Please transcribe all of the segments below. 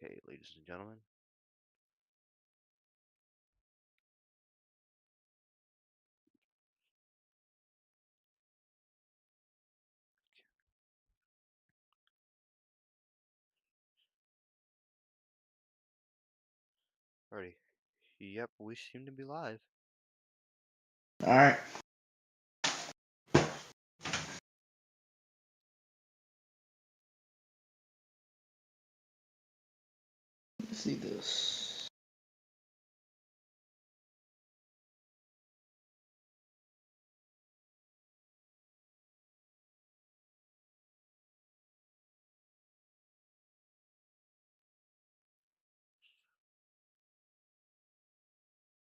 Okay, ladies and gentlemen. Alrighty. Yep, we seem to be live. Alright. Let's see this.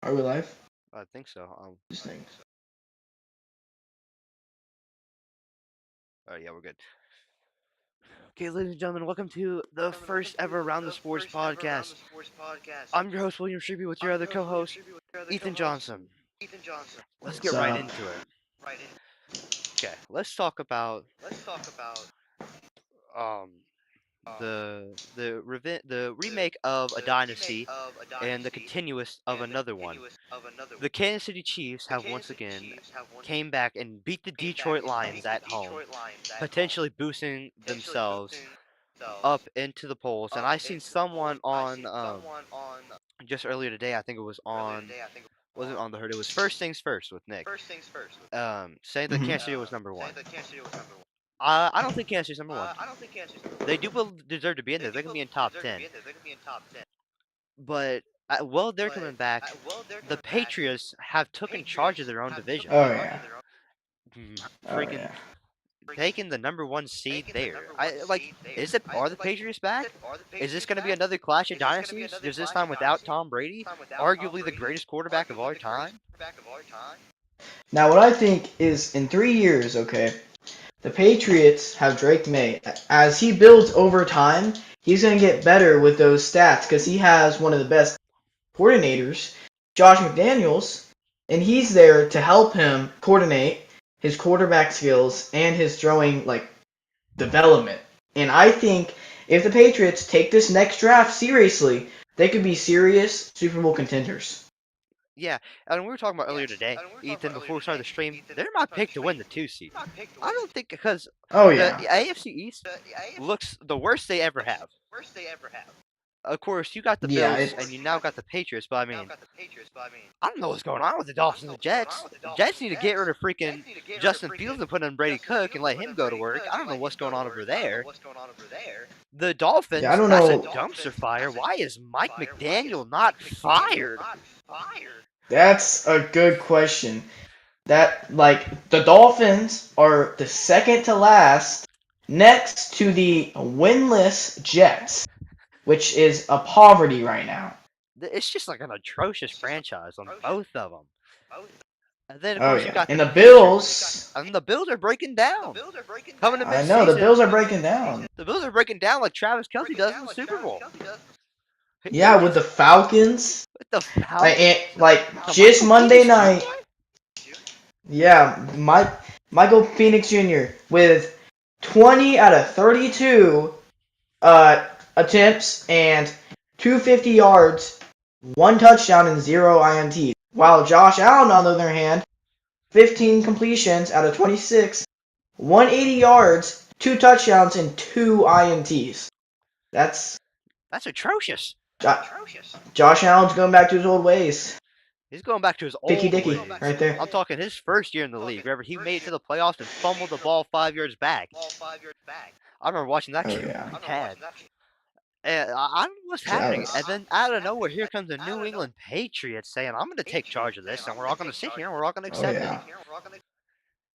Are we live? I think so. These things. Alright, yeah, we're good. Okay, ladies and gentlemen, welcome to the first ever Around the Sports podcast. I'm your host, William Shreby, with your other co-host, Ethan Johnson. Let's get What's right up? into it. Okay, let's talk about um the remake of A Dynasty and the continuous of another one. The Kansas City Chiefs have once again came back and beat the Detroit Lions at home, potentially boosting themselves up into the polls. And I seen someone on just earlier today. I think it was on wasn't on the herd. It was First Things First with Nick. Saying that Kansas City was number one. I don't think Kansas City's number one. They deserve to be in there. They're gonna be in top 10. But while they're coming back, the Patriots have taken charge of their own division. Oh yeah. Freaking taking the number one seed there. Are the Patriots back? Is this going to be another clash of dynasties? Is this time without Tom Brady, arguably the greatest quarterback of our time? Now what I think is in 3 years, okay, the Patriots have Drake May. As he builds over time, he's gonna get better with those stats because he has one of the best coordinators, Josh McDaniels, and he's there to help him coordinate his quarterback skills and his throwing development. And I think if the Patriots take this next draft seriously, they could be serious Super Bowl contenders. Yeah, and we were talking about earlier today, Ethan, before we started the stream, they're my pick to win the 2 seed. I don't think because Oh the yeah. AFC East looks the worst they ever have. Of course, you got the Yeah, Bills and you now got the Patriots, but I mean, I don't know what's going on with the Dolphins and the Jets. The Jets need to get rid of freaking Justin Fields and put in Brady Cook and let him go to work. I don't know what's going on over there. The yeah, I Dolphins, don't that's a know. dumpster fire. Why is Mike McDaniel not fired? That's a good question. The Dolphins are the second to last next to the winless Jets, which is a poverty right now. It's just like an atrocious franchise on both of them. And then, of Oh course, you yeah. got And the the Patriots. Bills, And the Bills are breaking down. Coming to I know the Bills midseason, are breaking down. the Bills are breaking down like Travis Kelce does in the Super Bowl. Yeah, with the Falcons. With the And, Falcons. The just Michael Monday Penix night. Jr.? Yeah, Michael Penix Jr. with 20 out of 32 attempts and 250 yards, 1 touchdown, and 0 INTs. While Josh Allen, on the other hand, 15 completions out of 26, 180 yards, 2 touchdowns, and 2 INTs. That's atrocious. Josh Allen's going back to his old ways. He's going back to his Dicky old Dicky, ways. right there. I'm talking his first year in the league. Remember, he made it to the playoffs and fumbled the ball 5 yards back. I remember watching that Oh game yeah. with my dad. And I don't know what's That happening. was. And then out of nowhere, here comes the New England Patriots saying, I'm going to take charge of this, and we're all going to sit here and we're all going to Oh accept yeah. it.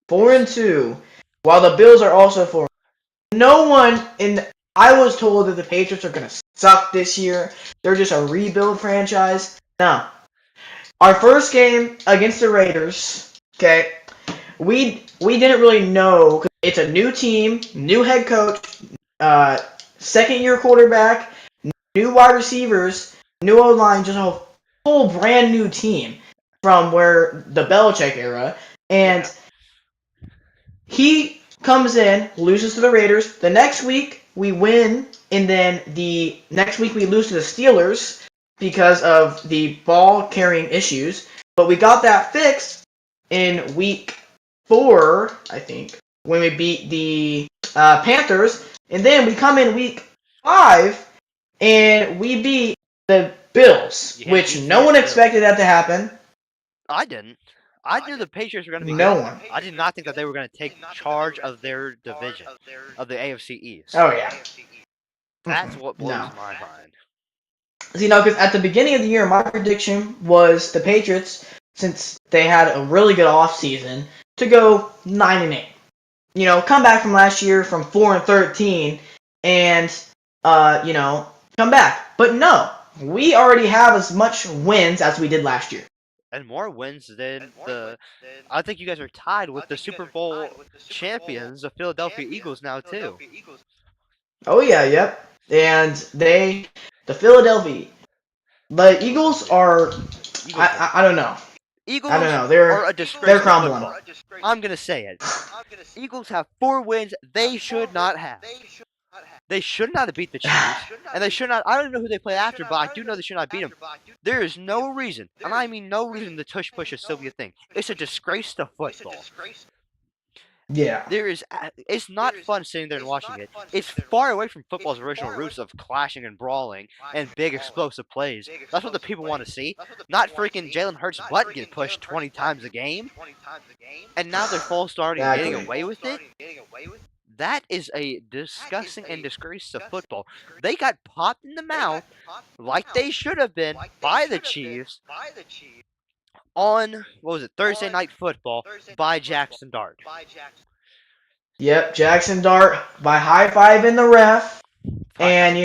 4-2. While the Bills are also 4. No one in. I was told that the Patriots are gonna suck this year. They're just a rebuild franchise. No. Our first game against the Raiders. Okay. We didn't really know. It's a new team, new head coach, second year quarterback, new wide receivers, new O line, just a whole brand new team from where the Belichick era, and he comes in, loses to the Raiders. The next week, we win, and then the next week we lose to the Steelers because of the ball carrying issues. But we got that fixed in week 4, I think, when we beat the Panthers. And then we come in week 5 and we beat the Bills, Yeah, which we no beat one the expected that to happen. I didn't. I knew the Patriots were going to be No good. one. I did not think that they were going to take charge of their division, of the AFC East. Oh yeah. That's what blows No. my mind. So, because at the beginning of the year, my prediction was the Patriots, since they had a really good offseason, to go 9-8. Come back from last year from 4-13, and come back. But no, we already have as much wins as we did last year. And more wins than the. I think you guys are tied with the Super Bowl champions, the Philadelphia Eagles, now too. Oh yeah, yep. And the Philadelphia, the Eagles are, I don't know. I don't Eagles know. are a They're disgrace to crumbling. football. I'm gonna say it. Eagles have 4 wins they should not have. They should not have beat the Chiefs, and they should not. I don't even know who they played after, but I do know they should not beat them. There is no reason, and I mean no reason, the tush push is still be a thing. It's a disgrace to football. Yeah. It's not fun sitting there and watching it. It's far away from football's original roots of clashing and brawling and big explosive plays. That's what the people want to see. Not freaking Jalen Hurts' butt get pushed 20 times a game, and now they're full starting and getting away with it. That is a disgusting and disgrace to football. They got popped in the mouth like they should have been by the Chiefs on, what was it, Thursday Night Football by Jackson Dart. Yep, Jackson Dart by high-fiving the ref and,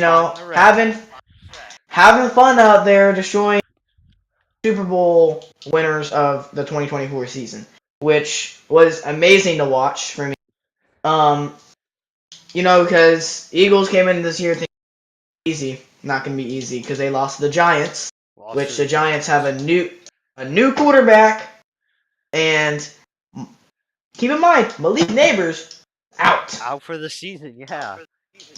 having fun out there destroying Super Bowl winners of the 2024 season, which was amazing to watch for me. Because Eagles came in this year thinking easy, not going to be easy because they lost to the Giants, which the Giants have a new quarterback, and keep in mind, Malik Neighbors out. Out for the season, yeah.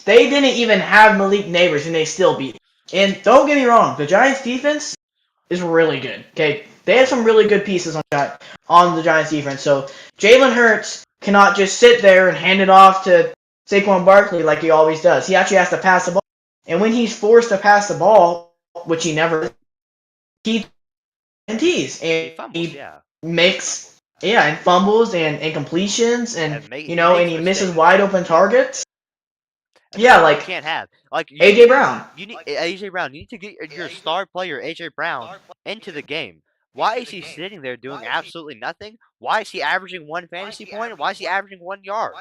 They didn't even have Malik Neighbors, and they still beat. And don't get me wrong, the Giants' defense is really good. Okay, they have some really good pieces on the Giants' defense. So Jalen Hurts cannot just sit there and hand it off to Saquon Barkley like he always does. He actually has to pass the ball. And when he's forced to pass the ball, which he never, he tees and He fumbles, he yeah. makes and fumbles and incompletions and And he misses wide open targets. And Yeah, like you can't have like AJ Brown. You need AJ Brown. You need to get your star player AJ Brown into the game. Why is he sitting there doing absolutely nothing? Why is he averaging 1 fantasy point? Why is he averaging 1 yard?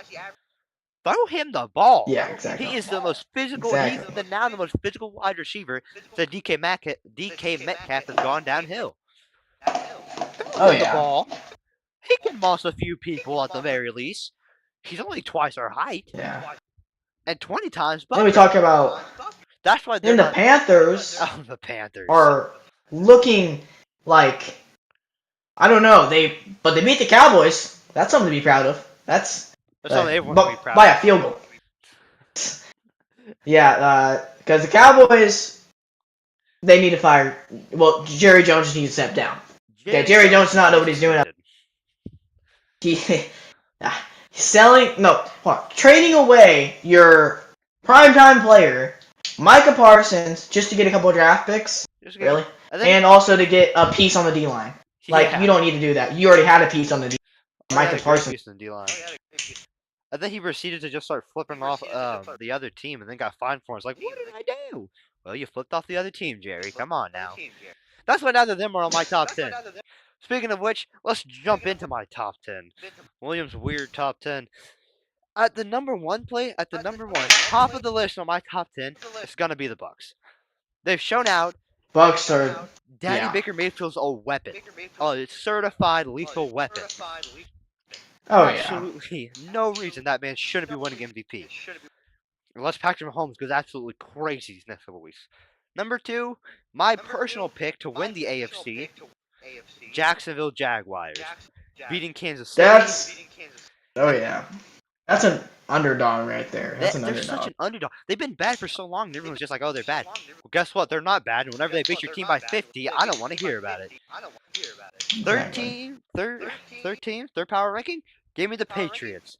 Throw him the ball. Yeah, exactly. He is the most physical. Exactly. He's now the most physical wide receiver. The DK Metcalf has gone downhill. Oh The yeah. ball. He can moss a few people at the very least. He's only twice our height. Yeah. And 20 times. Then we talk about. That's why Then the Panthers. Oh, the Panthers are looking like, I don't know, but they beat the Cowboys. That's something to be proud of. That's something everyone can be proud by of. a field goal. Yeah, because the Cowboys, they need to fire. Well, Jerry Jones needs to step down. Jerry Jones does not know what he's doing. Trading away your primetime player, Micah Parsons, just to get a couple of draft picks. Really? And also to get a piece on the D-line. Like, you don't need to do that. You already had a piece on the D-line. Micah Parsons. And then he proceeded to just start flipping off the other team and then got fined for it. It's like, what did I do? Well, you flipped off the other team, Jerry. Come on now. That's why neither of them are on my top 10. Speaking of which, let's jump into my top 10. William's weird top 10. At the number one, top of the list on my top 10, it's going to be the Bucks. They've shown out. Bucks are... Daddy Baker Mayfield's a weapon. Oh, it's certified lethal weapon. Oh, absolutely no reason that man shouldn't be winning MVP. Unless Patrick Mahomes goes absolutely crazy these next couple weeks. Number 2, my personal pick to win the AFC, Jacksonville Jaguars. Beating Kansas City. Oh, yeah. That's a underdog right there. That's an They're such underdog. an underdog. They've been bad for so long. And everyone's just like, oh, they're bad. Well, guess what? They're not bad. And whenever they beat your team by 50, I don't want to hear about it. Exactly. 13th, power ranking. Give me the Patriots.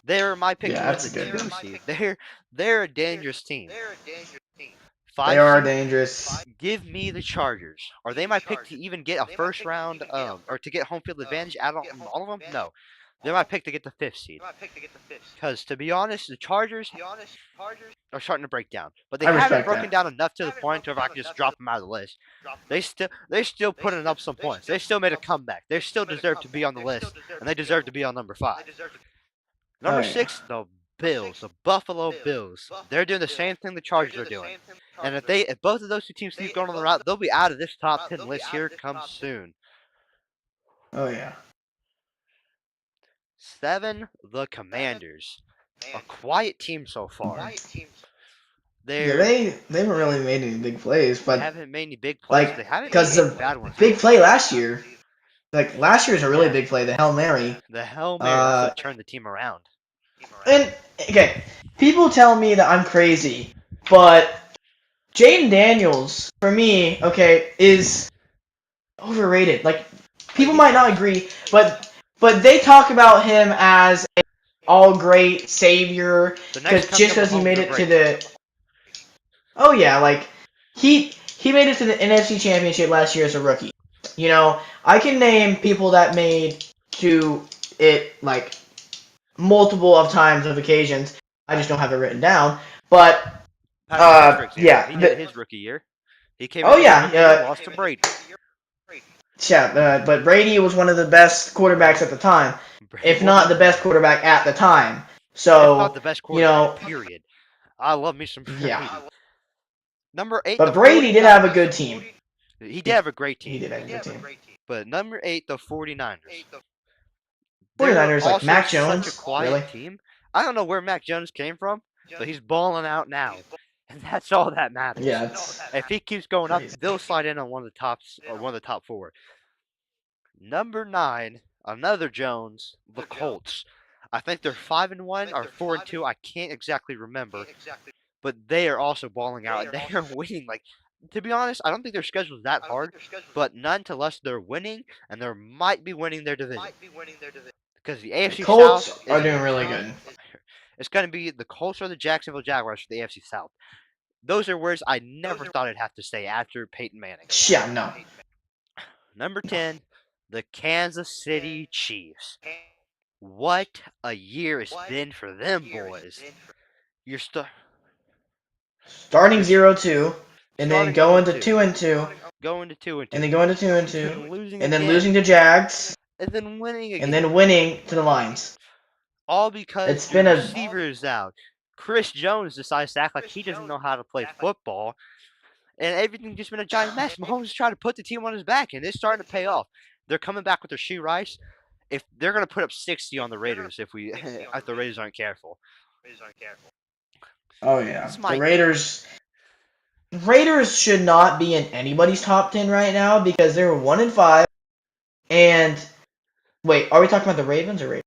They're my pick to Yeah, win that's the a good 2 one. seed. They're a dangerous team. They 5 are seed. dangerous. Give me the Chargers. Are they my pick to even get a first round, or to get home field advantage out of all of them? No. They're my pick to get the 5th seed. Because, to be honest, the Chargers are starting to break down. But they I haven't respect broken that. down enough to the point where I can just drop them out of the list. They're still putting up some points. They still made a comeback. They still deserve to be on the list. And they deserve to be on number 5. Oh Number yeah. 6, the Bills. The Buffalo Bills. They're doing the same thing the Chargers are doing. And if both of those two teams keep going on the route, they'll be out of this top 10 list here come soon. Oh yeah. 7, the Commanders. A quiet team so far. Yeah, They they haven't really made any big plays, but haven't made any big plays. They like haven't made because any the bad ones big either. play last year, like last year's a really Yeah. big play, the Hail Mary. The Hail Mary, that's Uh, what turned the team around. and okay, people tell me that I'm crazy, but Jaden Daniels for me, okay, is overrated. Like people might not agree, but they talk about him as a all great savior The next just coming up because he Mahomes made or it to break. the. Oh yeah, like he made it to the NFC Championship last year as a rookie. You know, I can name people that made to it like multiple of times of occasions. I just don't have it written down. But Patrick Mahomes, for example, yeah, he did it his rookie year. He came oh into his yeah, rookie year, lost to Brady. but Brady was one of the best quarterbacks at the time, Brady if not the wasn't, best quarterback at the time. if not So the best you quarterback, know, period. I love me some yeah. Brady. Number 8, But the Brady did have a 49ers. good team. He did have a great He team. did have a good team. But number 8, the 49ers. They're 49ers like also Mac such a Jones, really? quiet team. I don't know where Mac Jones came from, but he's balling out now. And that's all that matters. Yeah, it's If he keeps going up, crazy. they'll slide in on one of the tops or one of the top 4. Number 9, another Jones, the Colts. I think they're 5-1 or 4-2. I can't exactly remember, but they are also balling out and they are winning. Like, to be honest, I don't think their schedule is that hard, but nonetheless, they're winning and they might be winning their division because the The AFC South Colts are is doing really good. it's going to be the Colts or the Jacksonville Jaguars for the AFC South. Those are words I never thought I'd have to say after Peyton Manning. Yeah, no. Number 10, the Kansas City Chiefs. What a year it's been for them boys. You're Starting 0-2, and then starting going to 0-2, 2-2, going to 2 and and 2, then going to 2 and and 2, then losing and then again, losing to Jags, and then winning and again. then winning to the Lions. All because It's your been a receiver is out. Chris Jones decides to act like he doesn't know how to play football, and everything's just been a giant mess. Mahomes is trying to put the team on his back, and it's starting to pay off. They're coming back with their shoe rice. If they're going to put up 60 on the Raiders if the Raiders aren't careful. oh yeah, It's the my Raiders should not be in anybody's top 10 right now because they're 1-5. And wait, are we talking about the Ravens or Raiders?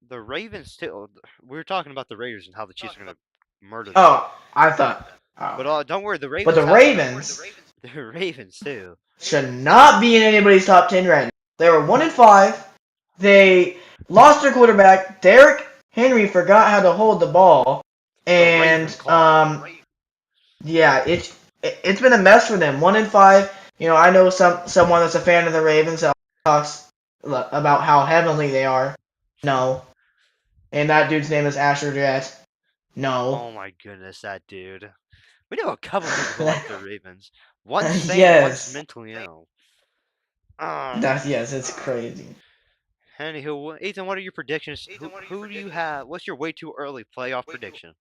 the Ravens too. We were talking about the Raiders and how the Chiefs are going to murder them. Oh, I thought. But Oh. don't worry, the But Ravens the have Ravens the Ravens too. should not be in anybody's top 10 right now. They were 1-5. They lost their quarterback. Derrick Henry forgot how to hold the ball, and yeah, it's been a mess for them. 1-5. You know, I know someone that's a fan of the Ravens that talks about how heavenly they are. No, and that dude's name is Asher Jet. No. Oh my goodness, that dude. We know a couple people who like the Ravens. One's sane, Yes. one's mentally ill. Yes, it's crazy. Anywho, Ethan, what are your predictions? Who do you have? What's your way too early playoff prediction?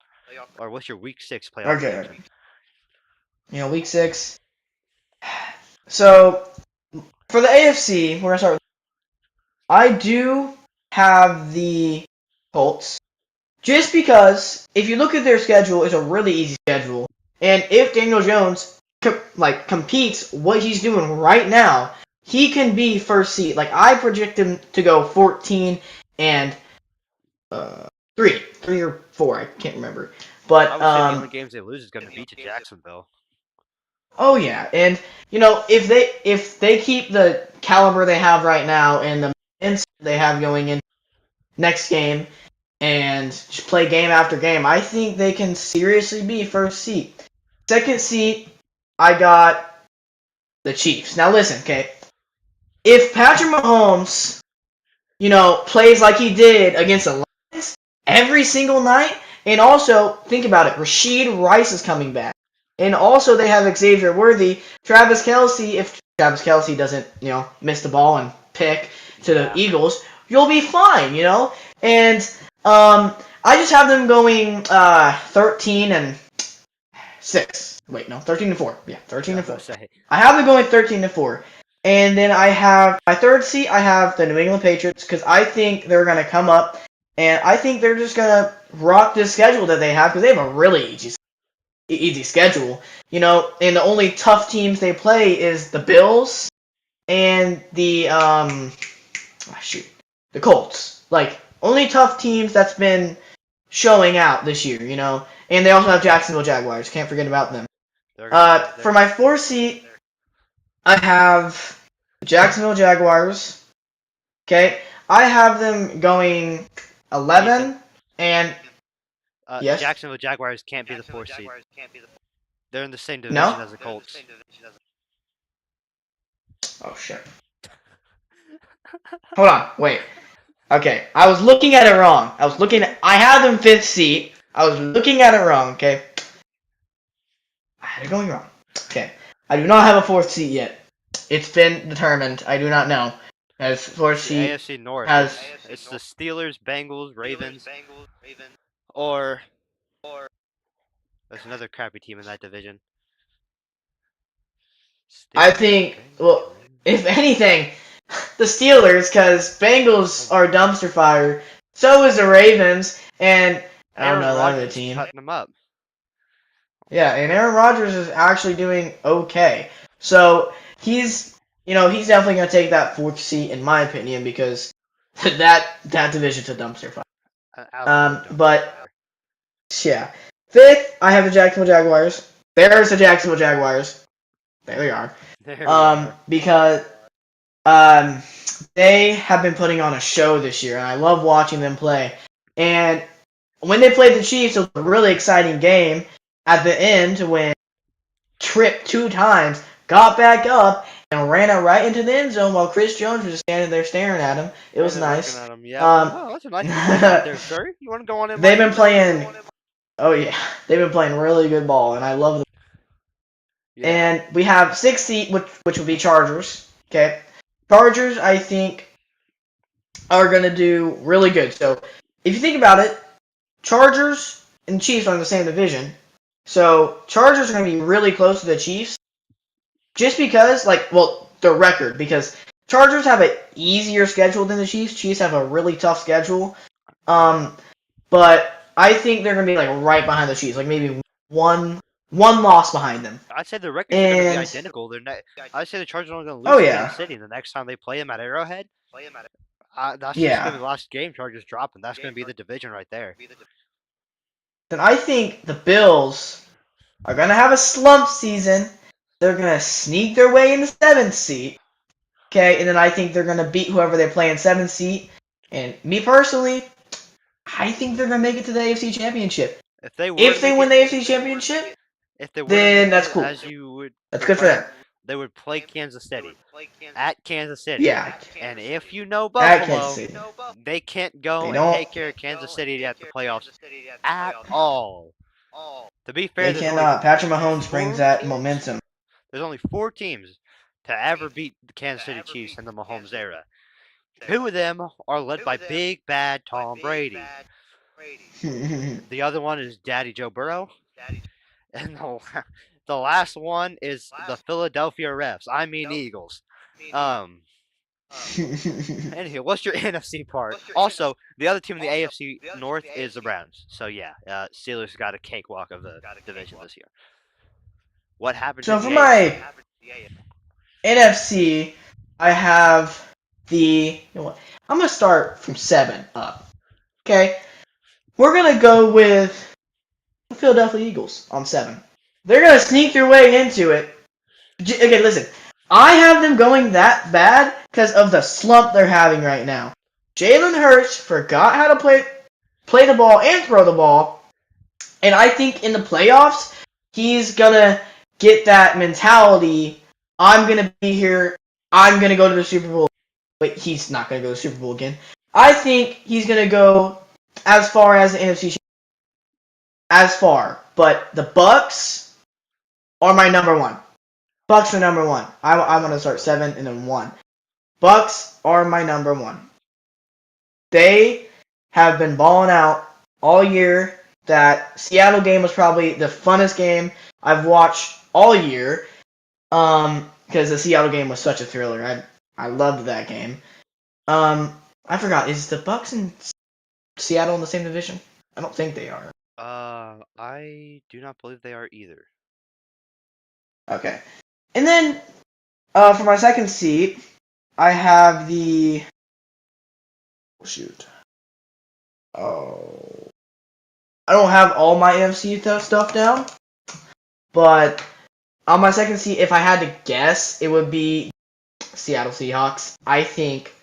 Or what's your week 6 playoff Okay. prediction? You know, week 6. So, for the AFC, we're going to start with. I do have the Colts. Just because, if you look at their schedule, it's a really easy schedule. And if Daniel Jones, competes what he's doing right now, he can be first seed. Like, I project him to go 14-3 3 or 4. I can't remember. I But would say the only games they lose is going to be to Jacksonville. oh yeah, and if they keep the caliber they have right now and the momentum they have going in next game and just play game after game, I think they can seriously be first seed. Second seed, I got the Chiefs. Now listen, okay, if Patrick Mahomes, plays like he did against the Lions every single night, and also think about it, Rashid Rice is coming back. And also they have Xavier Worthy, Travis Kelce. If Travis Kelce doesn't, miss the ball and pick to the Eagles, you'll be fine, And I just have them going 13-6. Wait, no, 13-4. Yeah, 13-4. I have them going 13-4. And then I have my third seat. I have the New England Patriots because I think they're gonna come up, and I think they're just gonna rock this schedule that they have because they have a really easy schedule. And the only tough teams they play is the Bills and the the Colts. Like only tough teams that's been showing out this year. And they also have Jacksonville Jaguars. Can't forget about them. For my fourth seat, I have the Jacksonville Jaguars. Okay, I have them going 11 and yes. Jacksonville Jaguars can't be the 4th seed. They're in the same division No? as the Colts. Oh shit. Hold on, wait. Okay, I was looking at it wrong. I had them 5th seat. I was looking at it wrong, okay? I had it going wrong. Okay, I do not have a 4th seat yet. It's been determined. I do not know. As 4th seat AFC North. has... It's the Steelers, Bengals, Ravens, or there's another crappy team in that division. I think, well, if anything, the Steelers, because Bengals are dumpster fire. So is the Ravens, and I don't know the other team. Cutting them up. Yeah, and Aaron Rodgers is actually doing okay. So he's definitely going to take that 4th seat in my opinion because that division's a dumpster fire. But yeah, 5th I have the Jacksonville Jaguars. There's the Jacksonville Jaguars. There they are. Because they have been putting on a show this year, and I love watching them play. And when they played the Chiefs, it was a really exciting game at the end when tripped 2 times, got back up, and ran it right into the end zone while Chris Jones was just standing there staring at him. It was nice. At him, yeah. That's a nice out there, sir. You want to go on in? They've been playing. Oh yeah, they've been playing really good ball, and I love them. Yeah. And we have 6th seat, which would be Chargers. Okay, Chargers, I think, are gonna do really good. So if you think about it, Chargers and Chiefs are in the same division. So Chargers are gonna be really close to the Chiefs, just because, their record. Because Chargers have an easier schedule than the Chiefs. Chiefs have a really tough schedule. But I think they're gonna be right behind the Chiefs, maybe one loss behind them. I'd say the records are going to be identical. I'd say the Chargers are going to lose to Kansas City. The next time they play them at Arrowhead, that's just going to be the last game Chargers drop, and that's going to be the division right there. Then I think the Bills are going to have a slump season. They're going to sneak their way in the 7th seat. Okay, and then I think they're going to beat whoever they play in 7th seat. And me personally, I think they're going to make it to the AFC Championship. If they win the AFC Championship, then that's cool. That's good for them. They would play Kansas City at Kansas City. Yeah. And if you know Buffalo, they can't go and take care of Kansas City at the playoffs at all. To be fair, they cannot. Patrick Mahomes brings that momentum. There's only 4 teams to ever beat the Kansas City Chiefs in the Mahomes era. 2 of them are led by Big Bad Tom Brady. The other one is Daddy Joe Burrow. And the last one is the Philadelphia Refs. I mean Eagles. Anyway, what's your NFC part? Also, the other team in the AFC North is the Browns. So yeah, Steelers got a cakewalk of the division this year. What happened? So for my NFC, I have the. I'm gonna start from 7 up. Okay. we're gonna go with the Philadelphia Eagles on 7. They're gonna sneak their way into it. Okay, listen. I have them going that bad because of the slump they're having right now. Jalen Hurts forgot how to play the ball and throw the ball, and I think in the playoffs he's gonna get that mentality. I'm gonna be here. I'm gonna go to the Super Bowl. But he's not gonna go to the Super Bowl again. I think he's gonna go as far as the NFC. As far, but the Bucks are my number one. Bucks are number one. I'm gonna start 7 and then 1. Bucks are my number one. They have been balling out all year. That Seattle game was probably the funnest game I've watched all year. Because the Seattle game was such a thriller. I loved that game. I forgot. Is the Bucks and Seattle in the same division? I don't think they are. I do not believe they are either. Okay. And then, for my second seat, I have the. Oh, shoot. Oh. I don't have all my NFC stuff down, but on my second seat, if I had to guess, it would be Seattle Seahawks. I think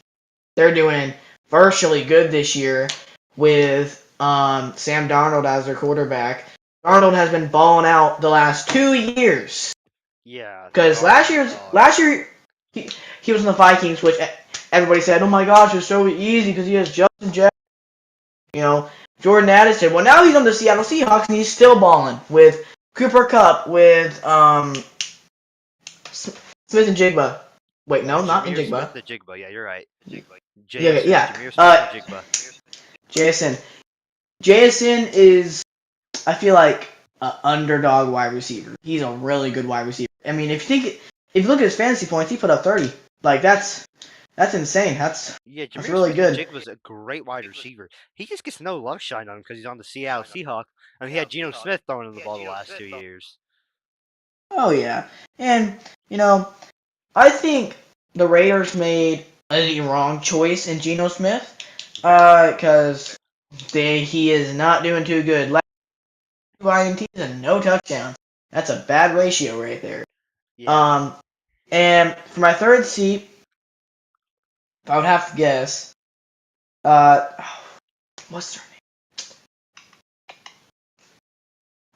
they're doing virtually good this year with Sam Darnold as their quarterback. Darnold has been balling out the last 2 years. Yeah. Because last year he was in the Vikings, which everybody said, "Oh my gosh, it's so easy because he has Justin Jackson, Jordan Addison." Well, now he's on the Seattle Seahawks and he's still balling with Cooper Kupp, with Smith and Jigba. Wait, no, not in Jameer Jigba. Smith and Jigba. Yeah, you're right. Yeah. Jameer Smith and Jigba. Jason is, I feel like, an underdog wide receiver. He's a really good wide receiver. I mean, if you look at his fantasy points, he put up 30. Like that's insane. That's Jameer really Smith good. and Jigba's a great wide receiver. He just gets no love shine on him because he's on the Seattle Seahawks, and he had Geno Smith throwing him the ball the last 2 years. Oh yeah, and I think the Raiders made a wrong choice in Geno Smith, because he is not doing too good. Last 2 INTs and no touchdowns. That's a bad ratio right there. Yeah. And for my third seat, if I would have to guess, what's her name?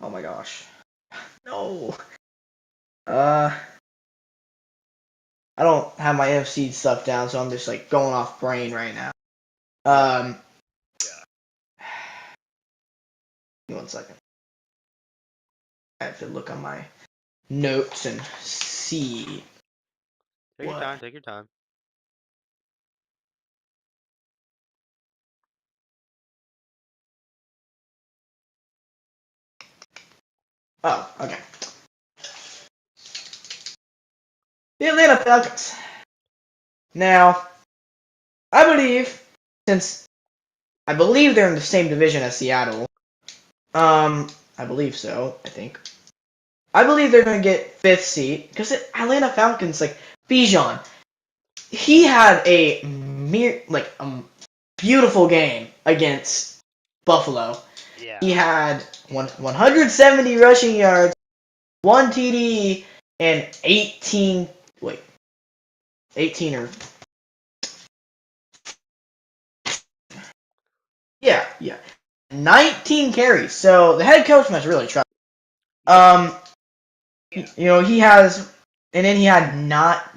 Oh my gosh, no. I don't have my NFC stuff down, so I'm just like going off brain right now. Give me 1 second. I have to look on my notes and see. Take your time. Take your time. Oh, okay. The Atlanta Falcons. Now, I believe, since I believe they're in the same division as Seattle, I believe so, I think. I believe they're going to get 5th seed, because Atlanta Falcons, like, Bijan, he had a beautiful game against Buffalo. Yeah. He had 170 rushing yards, 1 TD, and 18 or yeah, 19 carries. So the head coach must really trust. He has, and then he had not.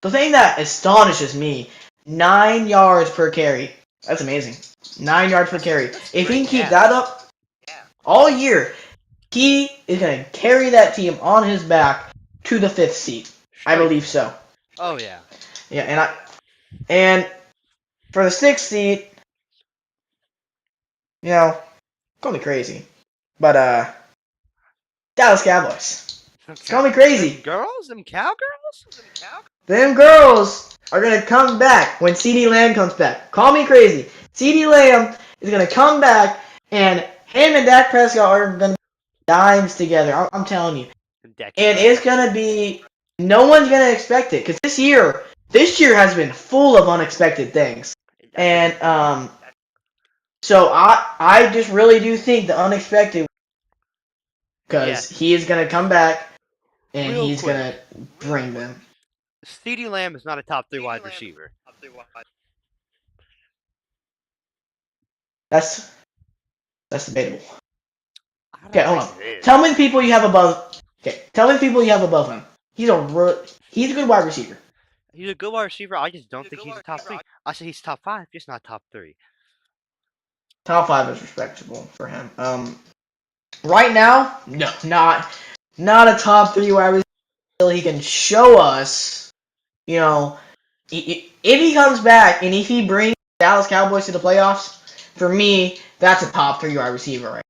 The thing that astonishes me, 9 yards per carry. That's amazing. 9 yards per carry. If he can keep that up all year, he is going to carry that team on his back to the 5th seed. I believe so. Oh yeah. Yeah, and for the 6th seed, call me crazy, but Dallas Cowboys. Call me crazy. Them cowgirls? Them girls are going to come back when CeeDee Lamb comes back. Call me crazy. CeeDee Lamb is going to come back, and him and Dak Prescott are going to be dimes together. I'm telling you. And it's going to be, no one's going to expect it, because this year has been full of unexpected things. And So I just really do think the unexpected, Yeah, because he is gonna come back and real he's quick. gonna bring them. CeeDee Lamb is not a top 3 wide receiver. That's that's debatable. I Okay, don't hold think on. it is. Tell me the people you have above. Okay, tell me the people you have above him. He's a good wide receiver. He's a good wide receiver. I just don't think he's a top 3. I say he's top 5, just not top 3. Top five is respectable for him. Right now, no, not a top three wide receiver. He can show us, you know, if he comes back and if he brings Dallas Cowboys to the playoffs, for me, that's a top three wide receiver, right?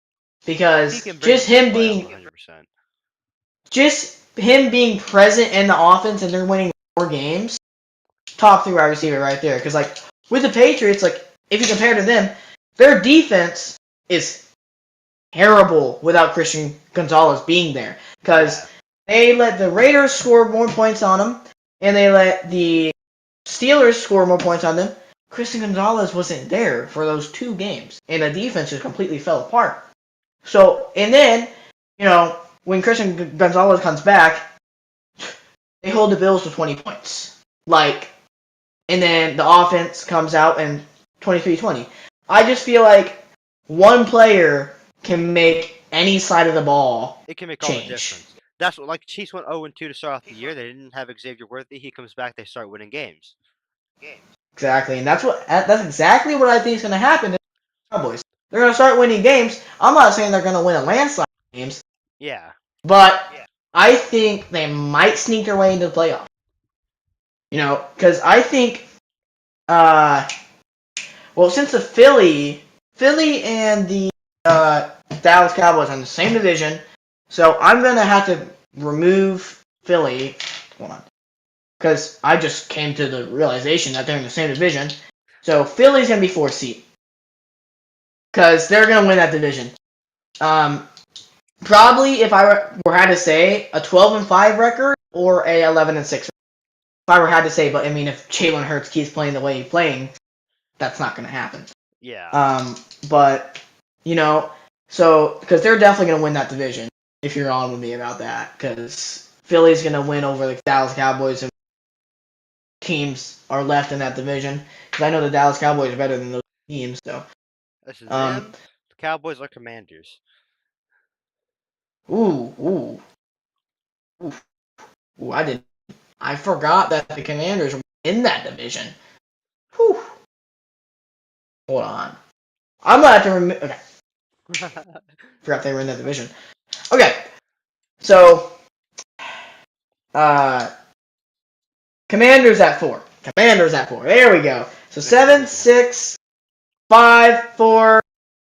He Because can bring them to the playoffs 100%. just him being present in the offense and they're winning more games, top three wide receiver right there. Because like with the Patriots, like if you compare to them, their defense is terrible without Christian Gonzalez being there. Yeah. Because they let the Raiders score more points on them, and they let the Steelers score more points on them. Christian Gonzalez wasn't there for those two games, and the defense just completely fell apart. So, and then, when Christian Gonzalez comes back, they hold the Bills to 20 points. Like, and then the offense comes out and 23-20. I just feel like one player can make any side of the ball It can make all the change. difference. That's what, like, Chiefs went 0-2 to start off the year. They didn't have Xavier Worthy. He comes back, they start winning games. Exactly, and that's exactly what I think is going to happen to the Cowboys. They're going to start winning games. I'm not saying they're going to win a landslide games, Yeah. but I think they might sneak their way into the playoffs. Because I think, uh, well, since the Philly and the Dallas Cowboys are in the same division, so I'm going to have to remove Philly. Hold on. Because I just came to the realization that they're in the same division. So Philly's going to be 4th seed. Because they're going to win that division. Probably, if I were had to say, a 12-5 record or a 11-6. If I were had to say, but I mean, if Jalen Hurts keeps playing the way he's playing, that's not going to happen. Yeah. But so because they're definitely going to win that division. If you're on with me about that, because Philly's going to win over the Dallas Cowboys and teams are left in that division. Because I know the Dallas Cowboys are better than those teams. So, This is um, them. The Cowboys are Commanders. ooh, ooh, ooh, ooh, I forgot that the Commanders were in that division. Whew. Hold on. I'm gonna have to remember. Okay, forgot they were in that division. Okay, so uh, Commanders at 4. Commanders at 4. There we go. So Next 7, division. 6, 5, 4.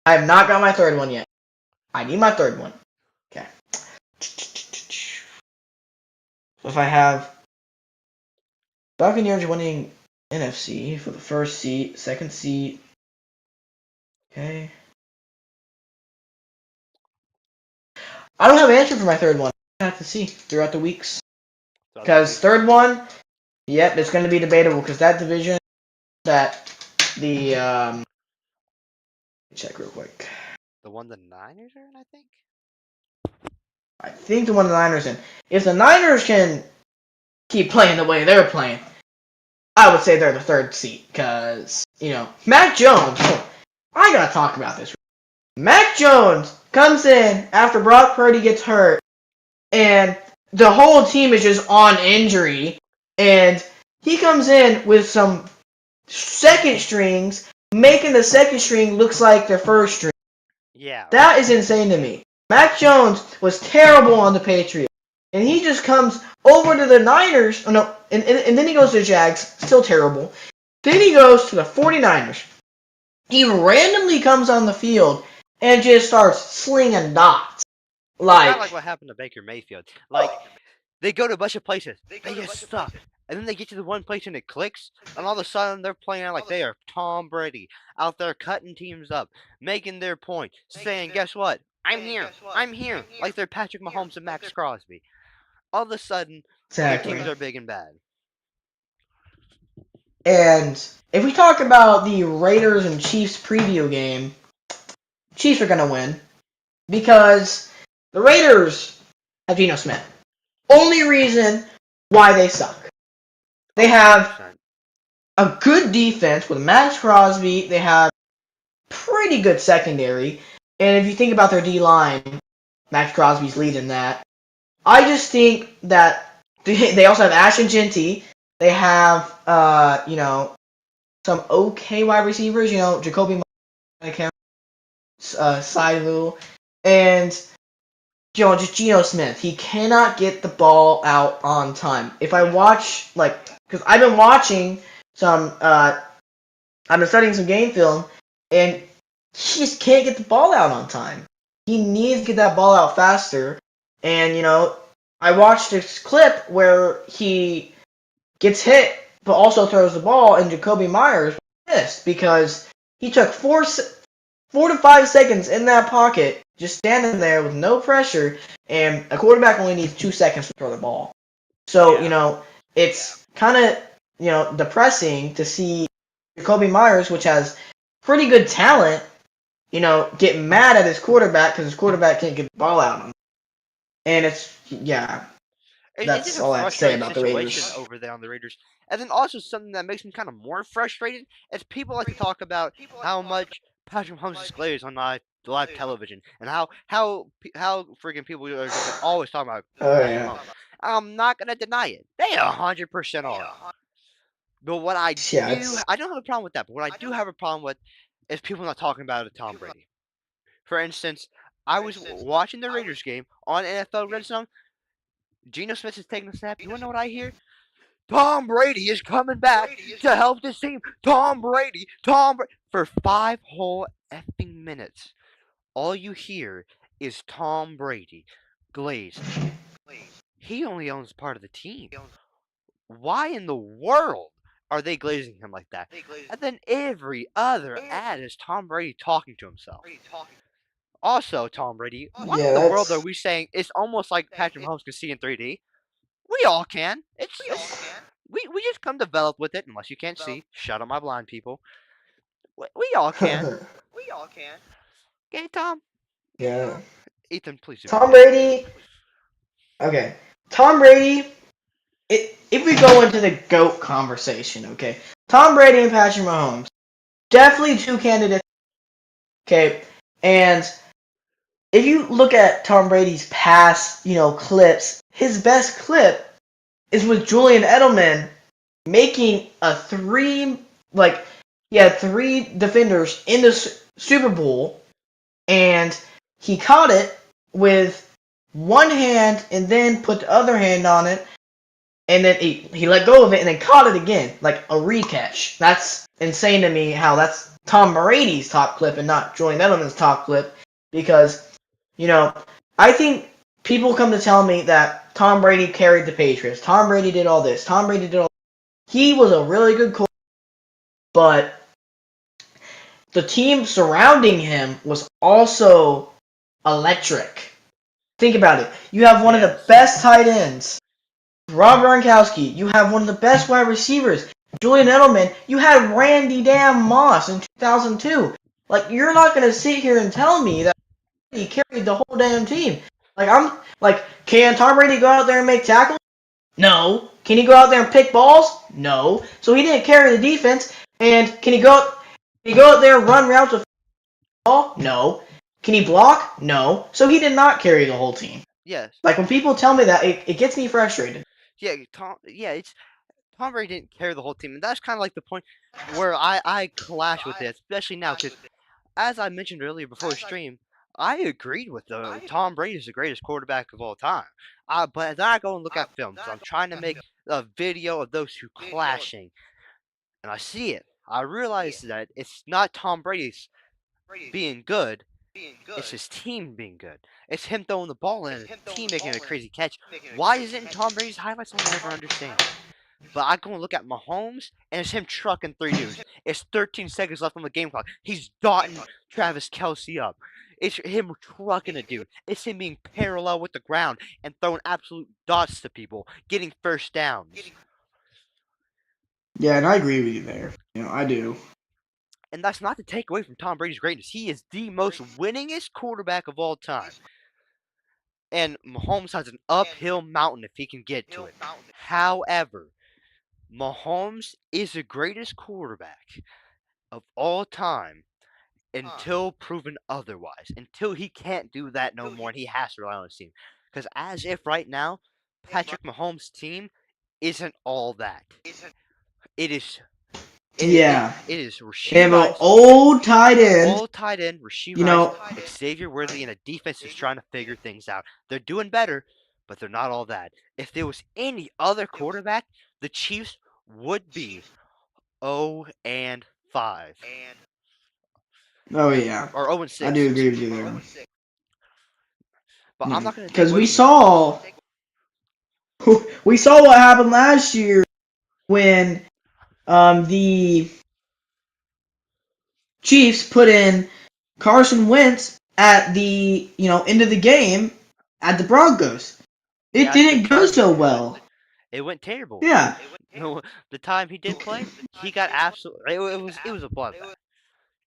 I have not got my third one yet. I need my third one. Okay. So if I have Buccaneers winning NFC for the first seat, second seat. Okay. I don't have an answer for my third one. I have to see throughout the weeks. Throughout the Because weeks. third one, yep, it's going to be debatable because that division that the check real quick. The one the Niners are in, I think? I think the one the Niners in. If the Niners can keep playing the way they're playing, I would say they're the third seat because Mac Jones. I gotta talk about this. Mac Jones comes in after Brock Purdy gets hurt, and the whole team is just on injury, and he comes in with some second strings, making the second string looks like their first string. Yeah. That is insane to me. Mac Jones was terrible on the Patriots, and he just comes over to the Niners. Oh no, and then he goes to the Jags, still terrible. Then he goes to the 49ers. He randomly comes on the field and just starts slinging dots. It's kind of like Like, what happened to Baker Mayfield. Like, they go to a bunch of places, they get stuck, and then they get to the one place and it clicks, and all of a sudden they're playing out like they are Tom Brady, out there cutting teams up, making their point, saying, "Guess what? I'm here," like they're Patrick Mahomes and Max Crosby. All of a sudden, their exactly. teams are big and bad. And if we talk about the Raiders and Chiefs preview game, Chiefs are gonna win because the Raiders have Geno Smith. Only reason why they suck. They Oh, have 100%. a good defense with Max Crosby. They have pretty good secondary. And if you think about their D line, Max Crosby's leading that. I just think that they also have Ashton Genty. They have some okay wide receivers. Jacoby Myers, Sailu, and just Geno Smith. He cannot get the ball out on time. If I watch because I've been watching some, I've been studying some game film, and he just can't get the ball out on time. He needs to get that ball out faster. And I watched this clip where he gets hit, but also throws the ball, and Jacoby Myers missed because he took 4 to 5 seconds in that pocket, just standing there with no pressure, and a quarterback only needs 2 seconds to throw the ball. So, Yeah. it's kind of, depressing to see Jacoby Myers, which has pretty good talent, get mad at his quarterback because his quarterback can't get the ball out of him. And yeah, It's just that's a all I have to say frustrating about the situation Raiders. over there on the Raiders. And then also something that makes me kind of more frustrated is people like to talk about how much Patrick Mahomes is glazed on live television and how freaking people are just like always talking about Oh, Patrick yeah. Mahomes. I'm not gonna deny it. They 100% are. But what I Yeah, do, it's. I don't have a problem with that. But what I do have a problem with is people not talking about Tom Brady. For instance, I was watching the Raiders game on NFL Red Zone. Geno Smith is taking the snap. You wanna know what I hear? Tom Brady is coming back to help this team. Tom Brady, for 5 whole effing minutes. All you hear is Tom Brady glazed. He only owns part of the team. Why in the world are they glazing him like that? And then every other ad is Tom Brady talking to himself. Also, Tom Brady, what Yeah, in the world are that's. we saying? It's almost like Patrick Mahomes can see in 3D. We all can. We just come develop with it. Unless you can't see, shut up, my blind people. We all can. Okay, Tom. Yeah. Ethan, please do Tom continue. Brady. Okay. Tom Brady. If we go into the GOAT conversation, okay. Tom Brady and Patrick Mahomes. Definitely two candidates. Okay. And if you look at Tom Brady's past, clips, his best clip is with Julian Edelman making a three, like, he had three defenders in the Super Bowl, and he caught it with one hand and then put the other hand on it, and then he let go of it and then caught it again, like a recatch. That's insane to me how that's Tom Brady's top clip and not Julian Edelman's top clip, because, you know, I think people come to tell me that Tom Brady carried the Patriots. Tom Brady did all this. Tom Brady did all. He was a really good coach, but the team surrounding him was also electric. Think about it. You have one of the Yes. best tight ends, Rob Gronkowski. You have one of the best wide receivers, Julian Edelman. You had Randy Damn Moss in 2002. Like, you're not gonna sit here and tell me that he carried the whole damn team. Can Tom Brady go out there and make tackles? No. Can he go out there and pick balls? No. So he didn't carry the defense. And can he go out there and run routes with the ball? No. Can he block? No. So he did not carry the whole team. Yes. Like, when people tell me that, it gets me frustrated. Yeah. Tom. Yeah. It's Tom Brady didn't carry the whole team, and that's kind of like the point where I clash with it, especially now, because as I mentioned earlier before the stream, I agreed with Tom Brady is the greatest quarterback of all time. But then I go and look at film, so I'm trying to make a video of those two clashing, and I see it. I realize that it's not Tom Brady's being good, it's his team being good. It's him throwing the ball and his team making a crazy catch. Why isn't Tom Brady's highlights? I'll never understand. But I go and look at Mahomes, and it's him trucking three dudes. It's 13 seconds left on the game clock. He's dotting Travis Kelsey up. It's him trucking a dude. It's him being parallel with the ground and throwing absolute dots to people, getting first downs. Yeah, and I agree with you there. I do. And that's not to take away from Tom Brady's greatness. He is the most winningest quarterback of all time. And Mahomes has an uphill mountain if he can get to it. However, Mahomes is the greatest quarterback of all time until proven otherwise. Until he can't do that no more and he has to rely on his team. Because as if right now, Patrick Mahomes' team isn't all that. It is Yeah. it is They Rasheed have an Rice, old tight end. all tight end, Rasheed You Rice, know, Xavier Worthy, and a defense is trying to figure things out. They're doing better, but they're not all that. If there was any other quarterback, the Chiefs would be 0 and 5. oh yeah, Or 0 and I do 6, agree with excuse you me. there. But I'm Yeah, not going to take because away we from the saw we saw what happened last year when the Chiefs put in Carson Wentz at the end of the game at the Broncos. It yeah, the didn't go Chargers so game. well. It went terrible. Yeah, The time he did play, he got absolutely. It was a bloodbath.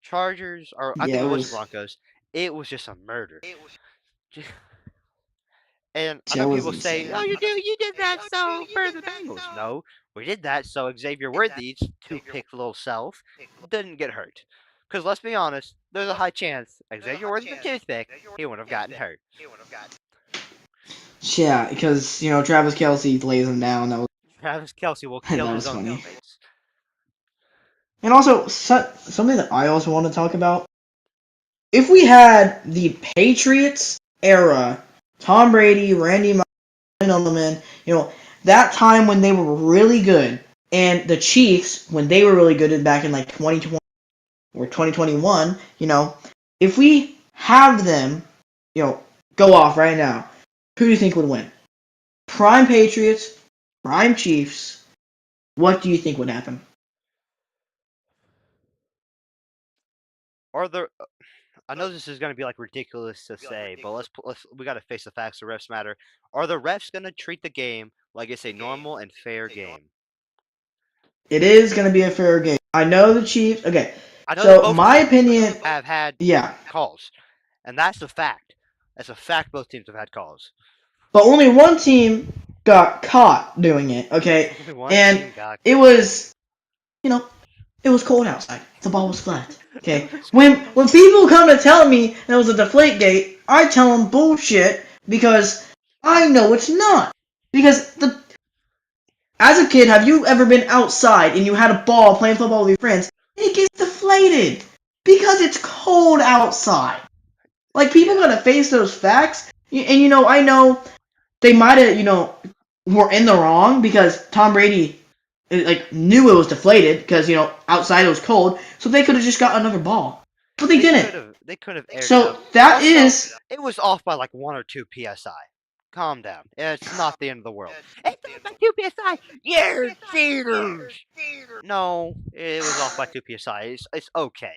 Chargers, or I yeah, think it it was the was. Broncos. It was just a murder. And I That know was people say, "Oh, insane. you did that so for the Bengals." No, we did that so Xavier Worthy's two-pick little self didn't get hurt. Because let's be honest, there's a high chance Xavier Worthy the toothpick he would have gotten hurt. Yeah, because Travis Kelsey lays him down. Travis Kelsey will That kill his was own funny. teammates. And also something that I also want to talk about. If we had the Patriots era, Tom Brady, Randy Moss, Edelman, that time when they were really good, and the Chiefs when they were really good back in like 2020 or 2021, if we have them, go off right now, who do you think would win? Prime Patriots, Prime Chiefs. What do you think would happen? Are there I know this is going to be like ridiculous to say, but we got to face the facts. The refs matter. Are the refs going to treat the game like it's a normal and fair game? It is going to be a fair game. I know the Chiefs. Okay, I know that so both my teams opinion, have had yeah, calls, and that's a fact. That's a fact. Both teams have had calls. but only one team got caught doing it. Okay, Only one and team got it caught. was, you know, it was cold outside. The ball was flat. Okay, It was cold when outside. people come to tell me it was a deflate gate, I tell them bullshit because I know it's not. Because as a kid, have you ever been outside and you had a ball playing football with your friends and it gets deflated because it's cold outside? Like people Yeah, gotta face those facts, and I know they might have were in the wrong because Tom Brady like knew it was deflated because outside it was cold, so they could have just got another ball, but they they didn't. could have they could have aired it So out. that Also, is it was off by like 1 or 2 psi. Calm down. It's not the end of the world. It's off by 2 psi. You're cheaters. No, it was off by 2 psi. It's okay.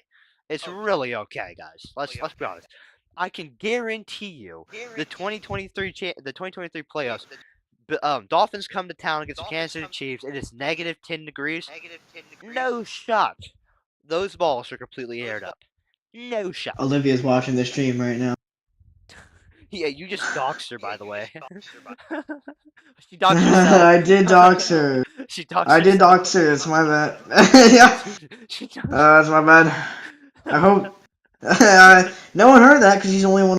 It's really okay, guys. Let's be honest. I can guarantee you the 2023 playoffs. Dolphins come to town against the Kansas City Chiefs. It is negative 10 degrees. No shot. Those balls are completely aired up. No shot. Olivia's watching the stream right now. Yeah, you just doxed her, by the way. She doxed herself. I did dox her. She doxed I did herself. dox her. It's my bad. Yeah, She doxed. it's my bad. I hope no one heard that because she's only one,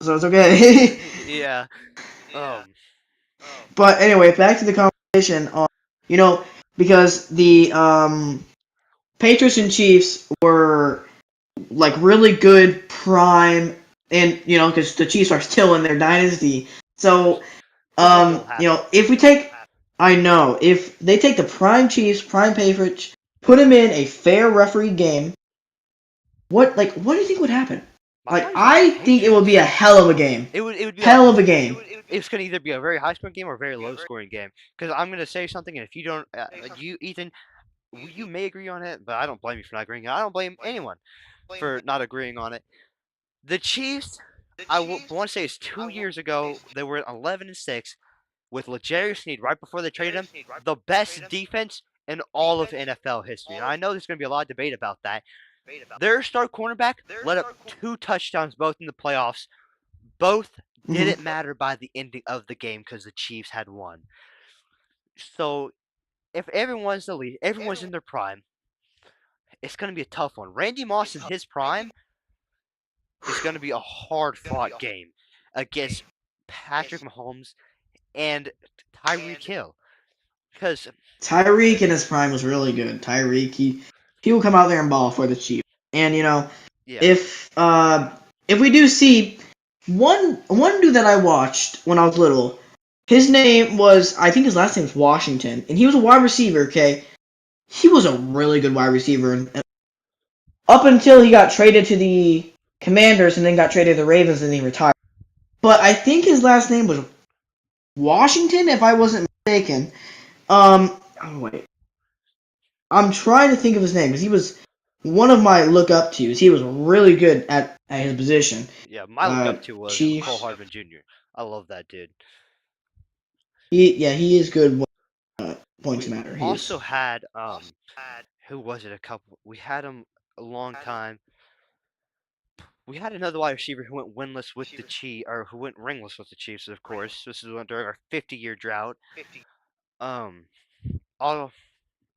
so it's okay. Yeah. Um. But anyway, back to the conversation. You know, because the Patriots and Chiefs were like really good prime, and because the Chiefs are still in their dynasty. So Who knows what'll happen? if we take, I know if they take the prime Chiefs, prime Patriots, put them in a fair referee game, what do you think would happen? My Like money's on the I think it would be Patriots. a hell of a game, It would be like hell of a game. it's gonna either be a very high scoring game or a very low scoring game. Because I'm gonna say something, and if you don't, Ethan, you may agree on it, but I don't blame you for not agreeing. I don't blame anyone for not agreeing on it. The Chiefs, want to say it's 2 years ago. They were 11 and 6 with L'Jarius Sneed right before they traded him. The best defense in all of NFL history. And I know there's going to be a lot of debate about that. Their star cornerback let up 2 touchdowns both in the playoffs. Both Mhm. didn't matter by the ending of the game because the Chiefs had won. So if everyone's in their prime, it's going to be a tough one. Randy Moss in his prime is going to be a hard-fought game against Patrick Mahomes and Tyreek Hill. Because Tyreek in his prime was really good. Tyreek, he will come out there and ball for the Chiefs. And yeah, if if we do see one dude that I watched when I was little, his name was, I think his last name was Washington, and he was a wide receiver. Okay, he was a really good wide receiver, and up until he got traded to the Commanders and then got traded to the Ravens and he retired. But I think his last name was Washington, if I wasn't mistaken. Oh wait, I'm trying to think of his name because he was one of my look up tos. He was really good at his position. yeah. My look up to was Cole Chiefs. Hardman Jr. I love that dude. He is good when points We matter. He also is. had who was it? We had him a long time. We had another wide receiver who went winless with the Chiefs, or who went ringless with the Chiefs. Of course, this is during our 50-year drought. Um, all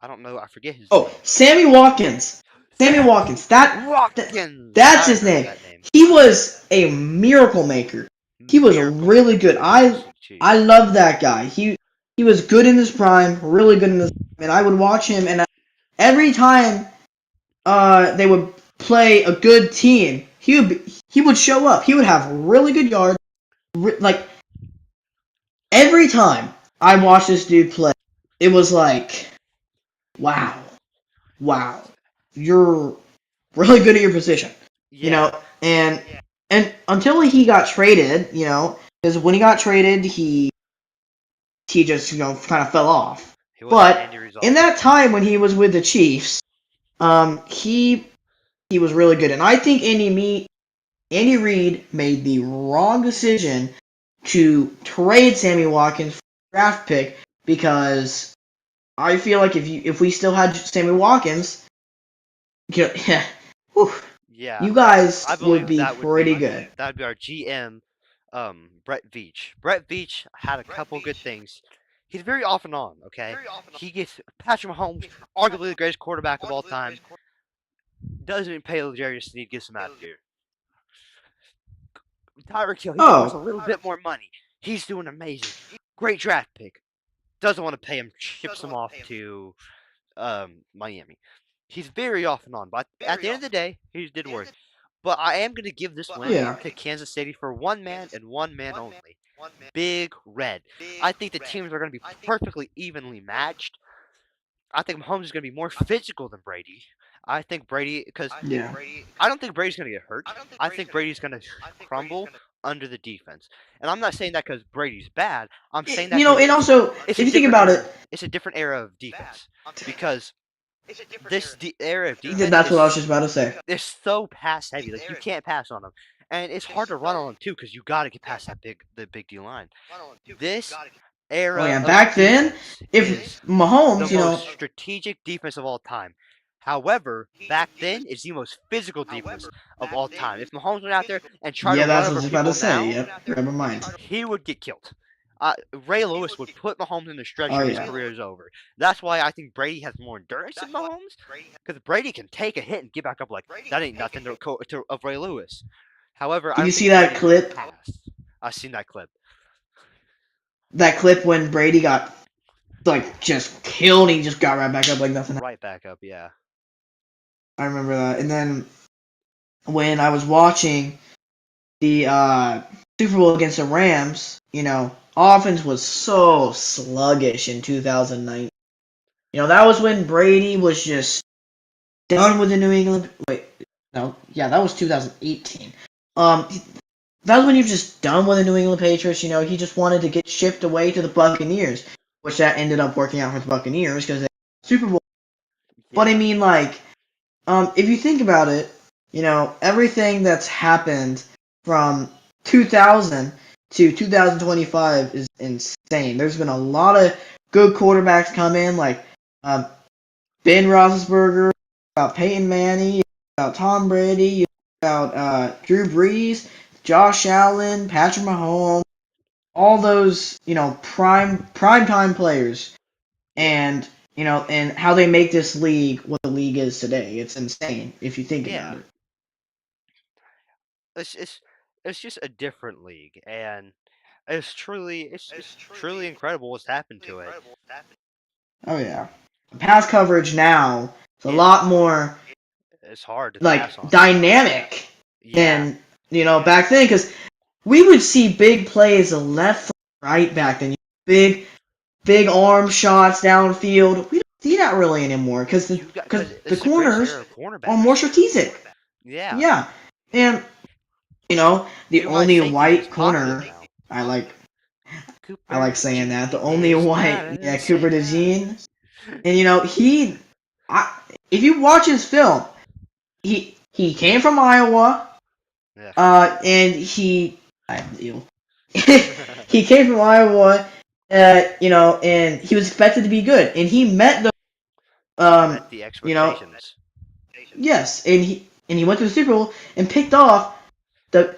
I don't know. I forget his Oh, name. Sammy Watkins. Sammy Sammy Watkins. Watkins. That's I his remember name. that name. He was a miracle maker. He was Miracle really Maker good. for the Kansas City I Chiefs. love that guy. He was good in his prime, really good in his prime, and I would watch him. And every time they would play a good team, he would show up. He would have really good yards. Like every time I watched this dude play, it was like, wow, wow, you're really good at your position, Yeah, and until he got traded, because when he got traded, he just kind of fell off. he wasn't But Andy in Resolve. that time when he was with the Chiefs, he was really good, and I think Andy Reid made the wrong decision to trade Sammy Watkins for a draft pick because I feel like if we still had Sammy Watkins, yeah, whew, Yeah, you I guys would believe be pretty good. that would be our GM, Brett Veach. Brett Veach had a couple good things. He's very off and on. Okay, he gets Patrick Mahomes, arguably the greatest quarterback of all time. Doesn't pay L'Jarius Sneed, gets him out of here. Tyreek Hill, he just wants a Oh, little bit more money. He's doing amazing. Great draft pick. Doesn't want to pay him, ships him off to Miami. He's very off and on, but at the end of the day, he did work. But I am going to give this win yeah. to Kansas City for one man and one man only. Big Red. I think the teams are going to be perfectly evenly matched. I think Mahomes is going to be more physical than Brady. I think Brady, because Yeah. I don't think Brady's going to get hurt. I think Brady's going to crumble under the defense. And I'm not saying that because Brady's bad. I'm saying that because And also, it's if a you think different about era. it, It's a different era of defense because era of defense that's what I was just about to say. they're so pass heavy. Like you can't pass on them, and it's hard to run on them too because you got to get past the big D line. This Oh era yeah, of back then, defense is if the Mahomes, most strategic defense of all time. However, back then it's the most physical defense of all time. If Mahomes went out there and tried to yeah, run that's what I over was just about to people say. now, Yep, never mind. he would get killed. Ray Lewis would put Mahomes in the Oh stretcher and his yeah. career is over. That's why I think Brady has more endurance than Mahomes, because Brady can take a hit and get back up like that ain't nothing of Ray Lewis. However, I Did you don't see think that Brady can clip? pass. I've seen that clip. That clip when Brady got like just killed, he just got right back up like nothing happened. Right back up, yeah. I remember that. And then when I was watching the Super Bowl against the Rams, offense was so sluggish in 2009. That was when Brady was just done with the New England. Wait, no, yeah, that was 2018. That was when he was just done with the New England Patriots. He just wanted to get shipped away to the Buccaneers, which that ended up working out for the Buccaneers because they Super Bowl. But I Yeah. mean, like, if you think about it, everything that's happened from 2000 to 2025 is insane. There's been a lot of good quarterbacks come in, like Ben Roethlisberger, about Peyton Manning, about Tom Brady, about Drew Brees, Josh Allen, Patrick Mahomes, all those prime time players, Yeah, and and how they make this league what the league is today. It's insane if you think about yeah. it. It's it's it's just a different league, and it's truly incredible what's happened to it. Oh yeah, pass coverage now is a It's lot more it's hard to like pass on. dynamic Yeah, than back then, because we would see big plays left, right back then. Big arm shots downfield. We don't see that really anymore because you got because because the it's the greatest corners era of are more cornerbacks. strategic. Yeah, Yeah, and the even my only safeties is white popular corner now. I like I Cooper like saying that, the DeJean only is white, not yeah, Cooper insane. DeJean. And I, if you watch his film, he came from Iowa, Yeah. and he came from Iowa, and he was expected to be good, and he met the Met the you know, expectations. yes, and he went to the Super Bowl and picked off the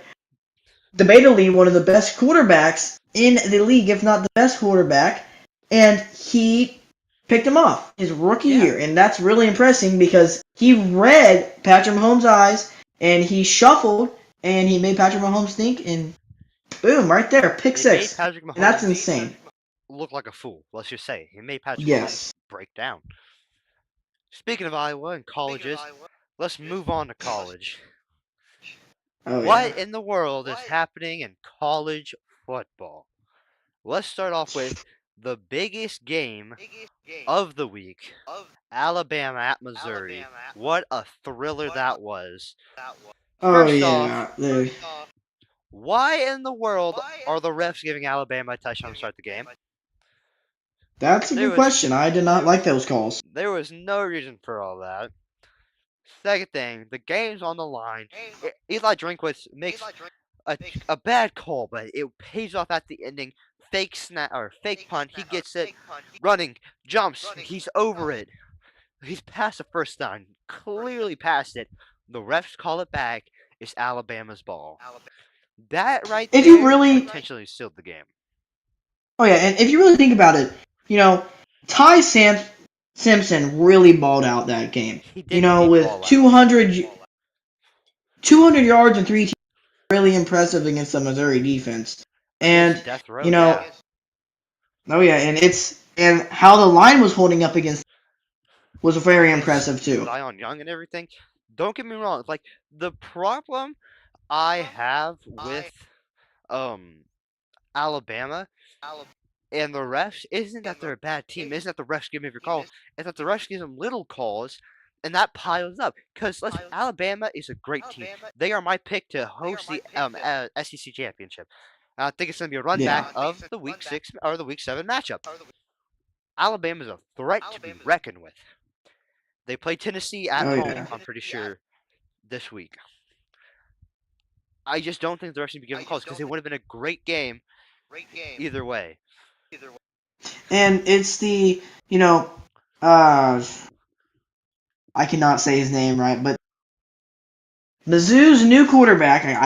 debatably one of the best quarterbacks in the league, if not the best quarterback, and he picked him off his rookie Yeah, year, and that's really impressive because he read Patrick Mahomes' eyes and he shuffled and he made Patrick Mahomes think, and boom, right there, pick it made six, Patrick and that's Mahomes insane. look like a fool. Let's just say it made Patrick Mahomes Yes. break down. Speaking of Iowa and colleges, let's move on to college. Oh yeah. What in the world is happening in college football? Let's start off with the biggest game of the week, Alabama at Missouri. What a thriller that was. Oh First off, yeah. why in the world are the refs giving Alabama a touchdown to start the game? That's a There good was question. I did not like those calls. there was no reason for all that. Second thing, the game's on the line. Eli Drinkwitz makes a bad call, but it pays off at the ending. Fake snap or fake punt. He gets it, running, jumps. He's over it. He's past the first down. Clearly past it. The refs call it back. It's Alabama's ball. That right If you there really, potentially sealed the game. oh yeah, and if you really think about it, you know, Ty Simpson really balled out that game. He did indeed With ball out. 200 yards and three, really impressive against the Missouri defense. Against And death row, you know, yeah. oh yeah, and how the line was holding up against was very Against impressive too. Zion Young and everything. Don't get me wrong. It's like the problem I have with um Alabama and the refs isn't that they're a bad team, isn't that the refs give them every call, it's that the refs give them little calls, and that piles up. Because Alabama is a great team. They are my pick to host the SEC championship. I think it's going to be a run Yeah. back of the Week 6 or the Week 7 matchup. Alabama is a threat to be reckoned with. They play Tennessee at Oh home, yeah. I'm pretty sure, this week. I just don't think the refs need to be given calls because it would have been a great game either way. And it's uh, I cannot say his name right, but Mizzou's new quarterback,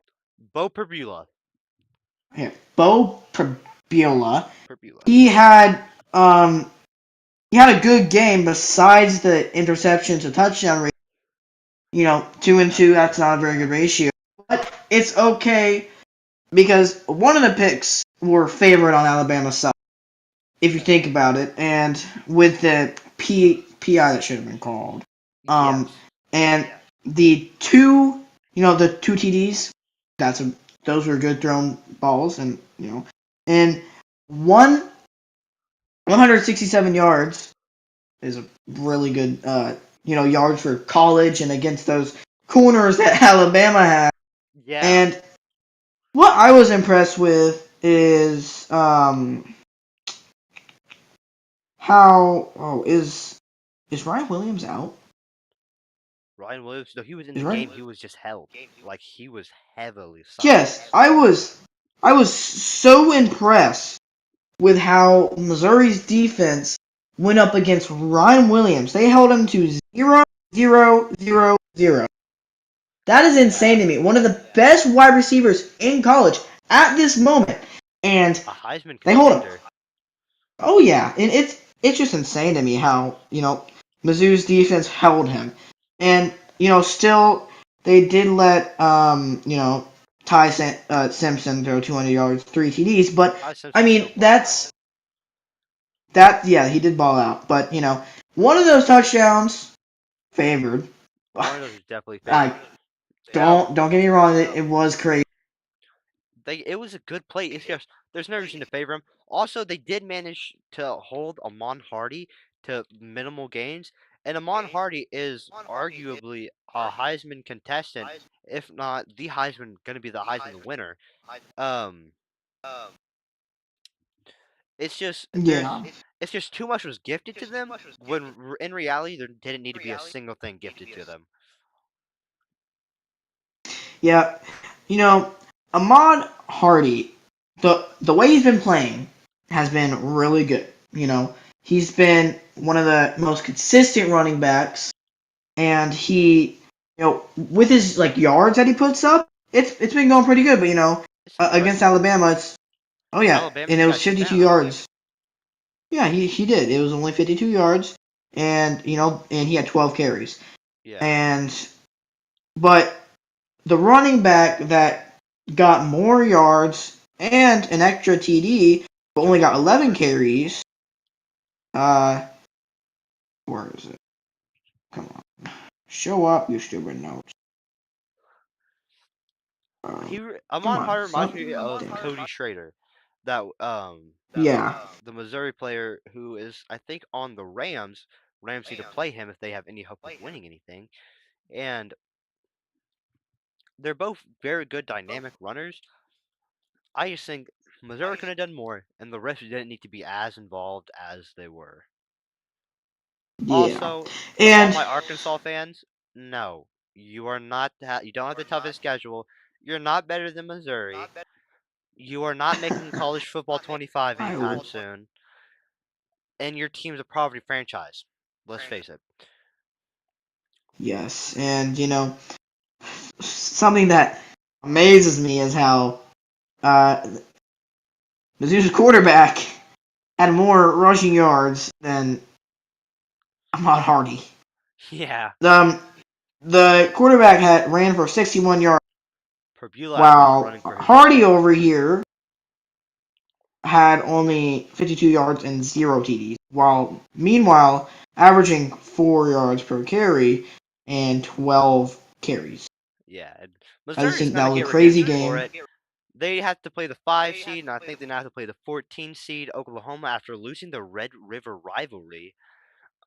Bo Perbula. Bo Prabula, Perbula. he had um he had a good game besides the interception to touchdown rate. 2-2, that's not a very good ratio. But it's okay because one of the picks were favored on Alabama's side, if you think about it, and with the PI that should have been called. Um, Yes. and the two TDs, those were good thrown balls, and one 167 yards is a really good, yards for college and against those corners that Alabama had. Yeah. And what I was impressed with is how is Ryan Williams out? Ryan Williams, no, he was in Is the Ryan? game. He was just held. Like, he was heavily Yes, silenced. I was so impressed with how Missouri's defense went up against Ryan Williams. They held him to 0-0-0-0. That is insane to me. One of the best wide receivers in college at this moment, and A Heisman they hold him. contender. Oh yeah, and it's just insane to me how Mizzou's defense held him, and still they did let Simpson throw 200 yards, 3 TDs, but Ty I Simpson mean still balled out. yeah, he did ball out, but one of those touchdowns favored. One of those is definitely I favored. Now, don't get me wrong, it was crazy. it was a good play. It's just there's no reason to favor him. Also, they did manage to hold Amon Hardy to minimal gains, and Amon Hardy is arguably a Heisman contestant, if not the Heisman, going to be the Heisman winner. Um, it's just Yeah. it's just too much was gifted to them when in reality there didn't need to be a single thing gifted to them. Yeah, Ahmad Hardy, the way he's been playing has been really good. He's been one of the most consistent running backs, and he, with his like yards that he puts up, it's been going pretty good. But It's against impressive. Alabama, oh yeah, Alabama, and he it got was shut 52 down. yards. Yeah, he did. It was only 52 yards, and and he had 12 carries, Yeah. and but the running back that got more yards and an extra TD, but only got Jaleel 11 Warford. carries. Uh, where is it? Come on, show up, you stupid notes. Come Amon on, Harder reminds me of something. Cody Schrader, that Yeah, the Missouri player who is I think on the Rams. Rams need to play him if they have any hope of winning anything, and they're both very good dynamic runners. I just think Missouri could have done more, and the refs didn't need to be as involved as they were. yeah, Also, to all and my Arkansas fans, no, you are not. You don't have the toughest schedule. You're not better than Missouri. You are not making college football 25 I anytime soon, and your team's a poverty franchise. Let's face it. yes, and something that amazes me is how uh, Mizzou's quarterback had more rushing yards than Ahmad Hardy. Yeah, The the quarterback had ran for 61 yards, Perbula was while running for his Hardy life. over here had only 52 yards and 0 TDs, while meanwhile averaging 4 yards per carry and 12 carries. Yeah, and I just Missouri is think that gonna was a get crazy redemption for game. it. They have to play the 5 seed, and I think they now have to play the 14 seed Oklahoma after losing the Red River rivalry,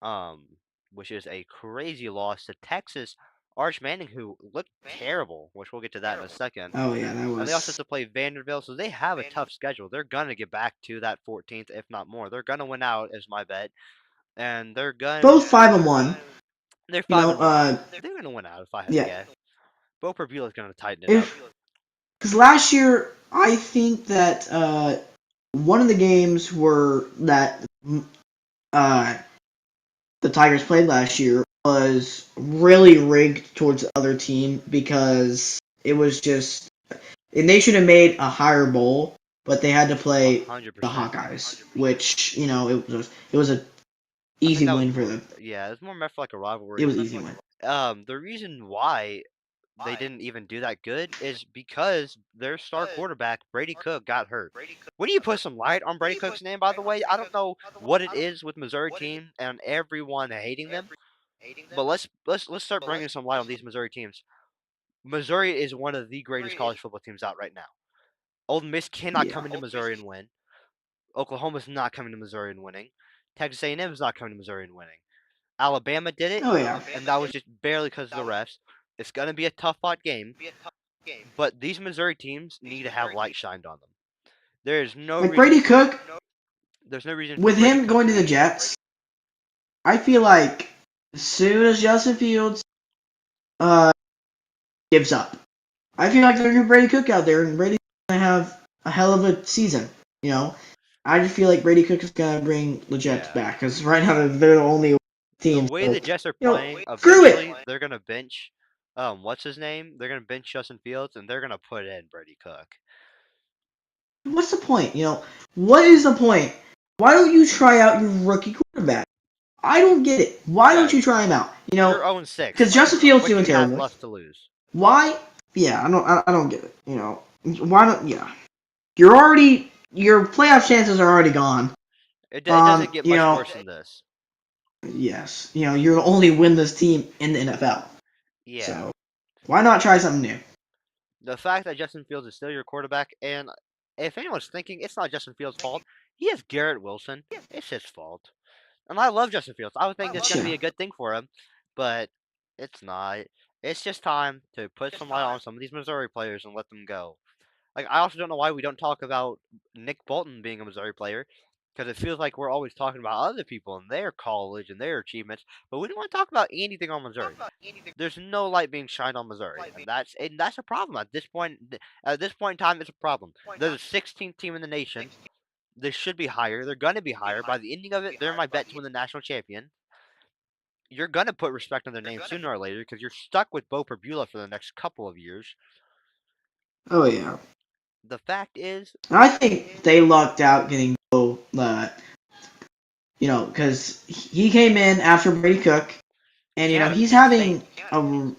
um, which is a crazy loss to Texas. Arch Manning, who looked terrible, which we'll get to that in a second. Oh yeah, that And they also have was to play Vanderbilt, so they have a tough schedule. They're gonna get back to that 14th, if not more. They're gonna win out, is my bet, and they're going both five to. and one. They're You five know, and one. They're gonna win out if I had to yeah. guess. Bo Perbula's gonna tighten it up. If because last year I think that one of the games were that uh, the Tigers played last year was really rigged towards the other team because it was just and they should have made a higher bowl, but they had to A play hundred the percent. Hawkeyes, which it was a I think easy that was win for more. them. Yeah, it was more meant for like a It rivalry. was an easy win. The reason why they didn't even do that good is because their star quarterback Brady Cook got hurt. When do you put some light on Brady Cook's name? By the way, I don't know what it is with Missouri team and everyone hating them, but let's start bringing some light on these Missouri teams. Missouri is one of the greatest college football teams out right now. Old Miss cannot Yeah. come into Missouri and win. Oklahoma's not coming to Missouri and winning. Texas A&M is not coming to Missouri and winning. Alabama did it, Oh yeah. and that was just barely because of the refs. It's gonna be a tough fought game, but these Missouri teams need to have light shined on them. There is no Like Brady reason. Cook, There's no reason for with Brady him Cook going to to the leave. Jets, I feel like as soon as Justin Fields uh, gives up, I feel like they're going to Brady Cook out there, and Brady's going to have a hell of a season. You know, I just feel like Brady Cook is gonna bring the Jets Yeah. back because right now they're the only The team. way So the Jets are you know, playing, screw it. eventually they're gonna bench what's his name? They're gonna bench Justin Fields and they're gonna put in Brady Cook. What's the point? What is the point? Why don't you try out your rookie quarterback? I don't get it. Why don't Yeah, you try him out? you're 0-6. Because Like, Justin Fields what do doing you have terrible. left to lose? Why? Yeah, I don't get it. Why don't? Yeah, you're already your playoff chances are already gone. It doesn't get You much know, worse than this. yes, you'll only win this team in the NFL. Yeah. So why not try something new? The fact that Justin Fields is still your quarterback, and if anyone's thinking it's not Justin Fields' fault, he has Garrett Wilson. It's his fault. And I love Justin Fields. I would think it's going to Yeah. be a good thing for him, but it's not. It's just time to put some light on some of these Missouri players and let them go. Like, I also don't know why we don't talk about Nick Bolton being a Missouri player, because it feels like we're always talking about other people and their college and their achievements, but we don't want to talk about anything on Missouri. There's no light being shined on Missouri, and that's a problem at this point. At this point in time, it's a problem. They're the 16th team in the nation. They should be higher. They're gonna be higher. By the ending of it, they're my bet to win the national champion. You're gonna put respect on their name sooner or later because you're stuck with Bo Perbula for the next couple of years. Oh yeah. The fact is, I think they lucked out getting because he came in after Brady Cook, and yeah, he's Michigan State. having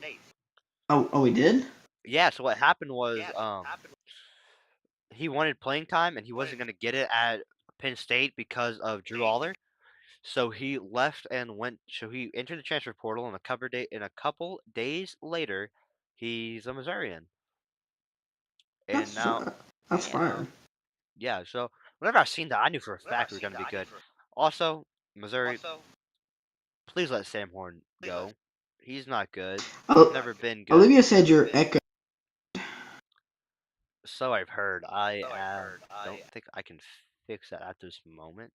a oh he did. Yeah, so what happened was he wanted playing time and he wasn't gonna get it at Penn State because of Drew Aller. So he left and went. So he entered the transfer portal, and a couple days later, he's a Missourian. And That's now, that's fire. yeah. So whenever I seen that, I knew for a fact we were gonna be good. Also, Missouri, please let Sam Horn go. He's not good. He's Oh, never been good. Olivia said your echo. So I've heard. I don't think I can fix that at this moment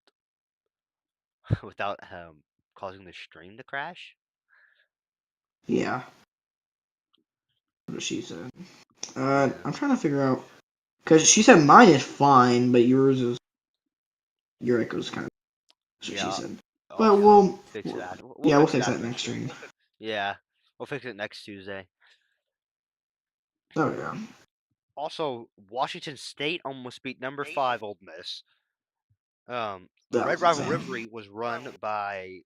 without causing the stream to crash. Yeah, what she said. Yeah. I'm trying to figure out because she said mine is fine, but your echo's kind of. That's what she Yeah. said. I'll But fix it after. We'll yeah, we'll fix it fix that after the next stream. stream. Yeah, we'll fix it next Tuesday. Oh yeah. Also, Washington State almost beat number 5 Old Miss. The That Red was Rival insane. Rivalry was run by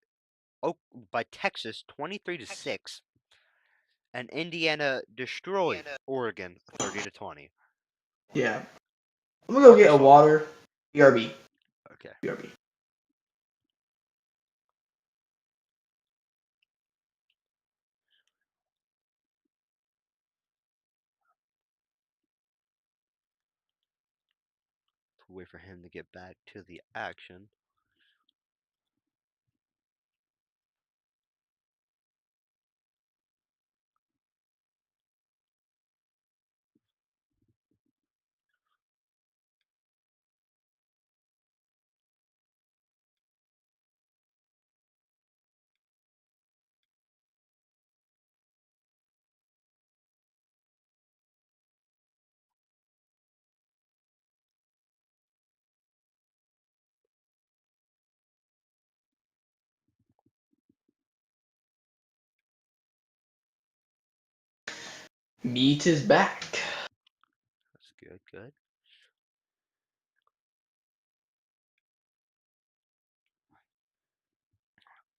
Texas 23-6, and Indiana destroyed Oregon 30-20. Yeah. I'm gonna go get a Arkansas. water. BRB. Okay. BRB. Wait for him to get back to the action. Meat is back. That's good. Good.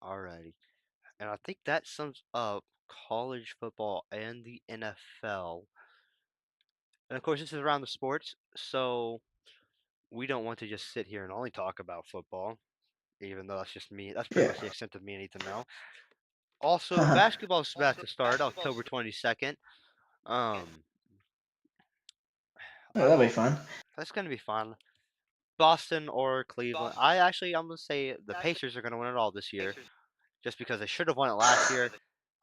Alrighty. And I think that sums up college football and the NFL. And of course, this is around the sports, so we don't want to just sit here and only talk about football, even though that's just me. That's pretty Yeah. much the extent of me need to know. Also, basketball is about to start October 22nd. Um, Oh, I that'll be will. fun. That's gonna be fun. Boston or Cleveland. I'm gonna say the Pacers are gonna win it all this year, just because they should have won it last year.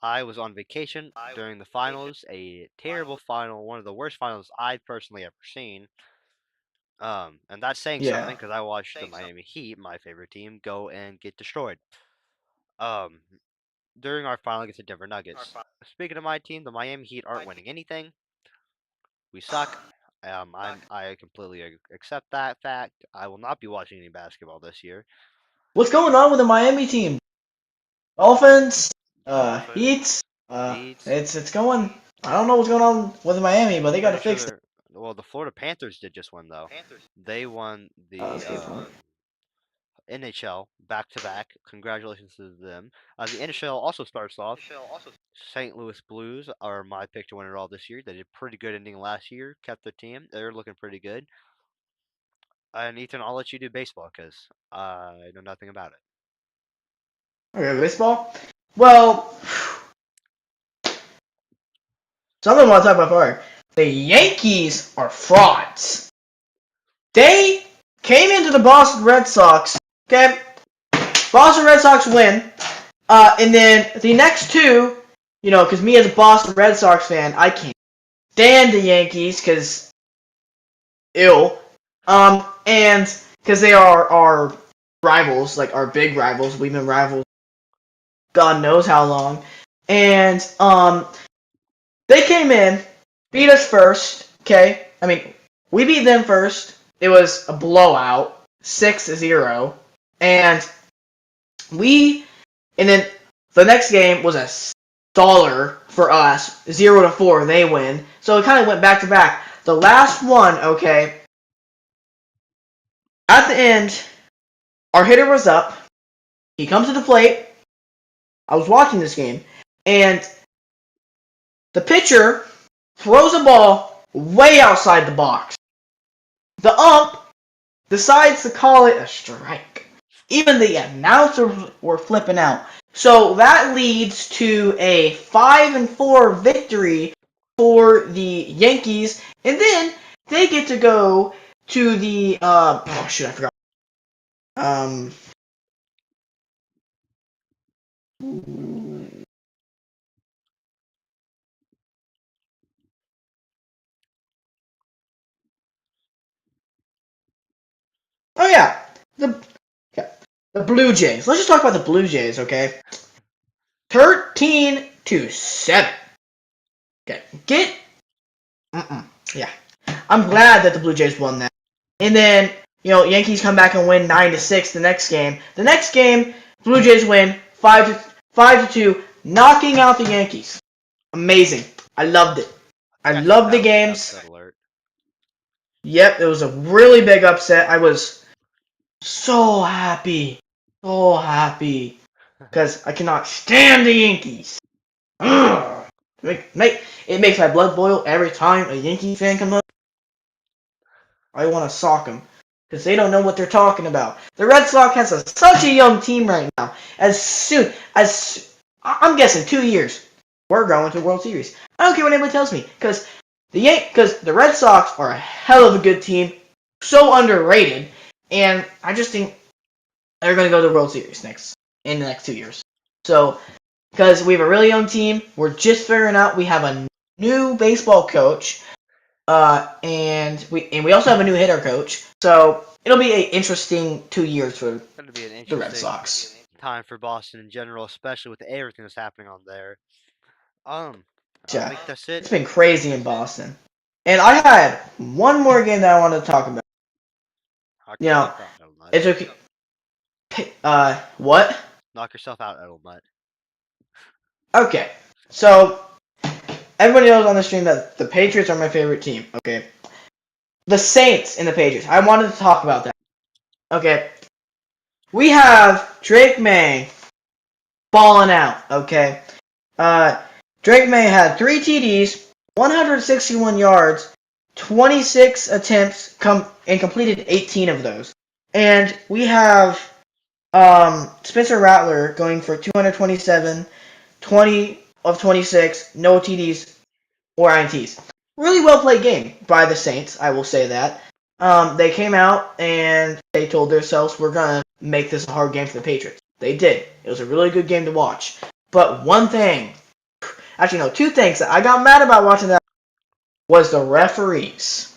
I was on vacation during the finals, a terrible final, one of the worst finals I've personally ever seen. And that's saying Yeah. something because I watched the Miami Heat, my favorite team, go and get destroyed. Um, during our final against the Denver Nuggets. Speaking of my team, the Miami Heat aren't winning anything. We suck. I completely accept that fact. I will not be watching any basketball this year. What's going on with the Miami team? Dolphins, Dolphins, Heat. Heat. It's going. I don't know what's going on with Miami, but I'm they got to pretty sure fix it. they're. Well, the Florida Panthers did just win though. They won the That's a good point. NHL back to back. Congratulations to them. The NHL also starts off. St. Louis Blues are my pick to win it all this year. They did pretty good ending last year. Kept their team. They're looking pretty good. And Ethan, I'll let you do baseball because I know nothing about it. Okay, baseball. Well, something I want to talk about for the Yankees are frauds. They came into the Boston Red Sox. Okay, Boston Red Sox win. And then the next two, because me as a Boston Red Sox fan, I can't stand the Yankees because ill. And because they are our rivals, like our big rivals. We've been rivals God knows how long. And they came in, beat us first. Okay, I mean we beat them first. It was a blowout, 6-0, and we and then the next game was a staller for us, 0-4. They win, so it kind of went back to back. The last one, okay, at the end, our hitter was up. He comes to the plate. I was watching this game, and the pitcher throws a ball way outside the box. The ump decides to call it a strike. Even the announcers were flipping out. So that leads to a 5-4 victory for the Yankees, and then they get to go to the oh shoot, I forgot. Um, oh yeah, the yeah, the Blue Jays. Let's just talk about the Blue Jays, okay? 13-7. Okay, yeah. I'm glad that the Blue Jays won that. And then, Yankees come back and win 9-6 the next game. The next game, Blue Jays win 5-2, knocking out the Yankees. Amazing. I loved it. I I think I saw loved that the was the games. upset alert. Yep, it was a really big upset. I was so happy. So happy. Because I cannot stand the Yankees. Ugh. It makes my blood boil every time a Yankee fan comes up. I want to sock them because they don't know what they're talking about. The Red Sox has such a young team right now. As soon as I'm guessing 2 years, we're going to World Series. I don't care what anybody tells me because the Red Sox are a hell of a good team, so underrated, and I just think they're going to go to the World Series in the next 2 years. So because we have a really young team, we're just figuring out. We have a new baseball coach. And we also have a new hitter coach, so it'll be an interesting 2 years for It's going to be an the Red interesting Sox. time for Boston in general, especially with everything that's happening on there. Um, I Yeah, think that's it. it's been crazy in Boston. And I had one more game that I wanted to talk about. Knock You know, yourself out, Edelnut. it's okay. What? Knock yourself out, Edelnut. Okay, so everybody knows on the stream that the Patriots are my favorite team. Okay, the Saints and the Patriots. I wanted to talk about that. Okay, we have Drake May balling out. Okay, Uh, Drake May had 3 TDs, 161 yards, 26 attempts, and completed 18 of those. And we have Spencer Rattler going for 227, 20 of 26, no TDs or INTs. Really well played game by the Saints, I will say that. They came out and they told themselves, we're going to make this a hard game for the Patriots. They did. It was a really good game to watch. But one thing, actually no, two things that I got mad about watching that was the referees.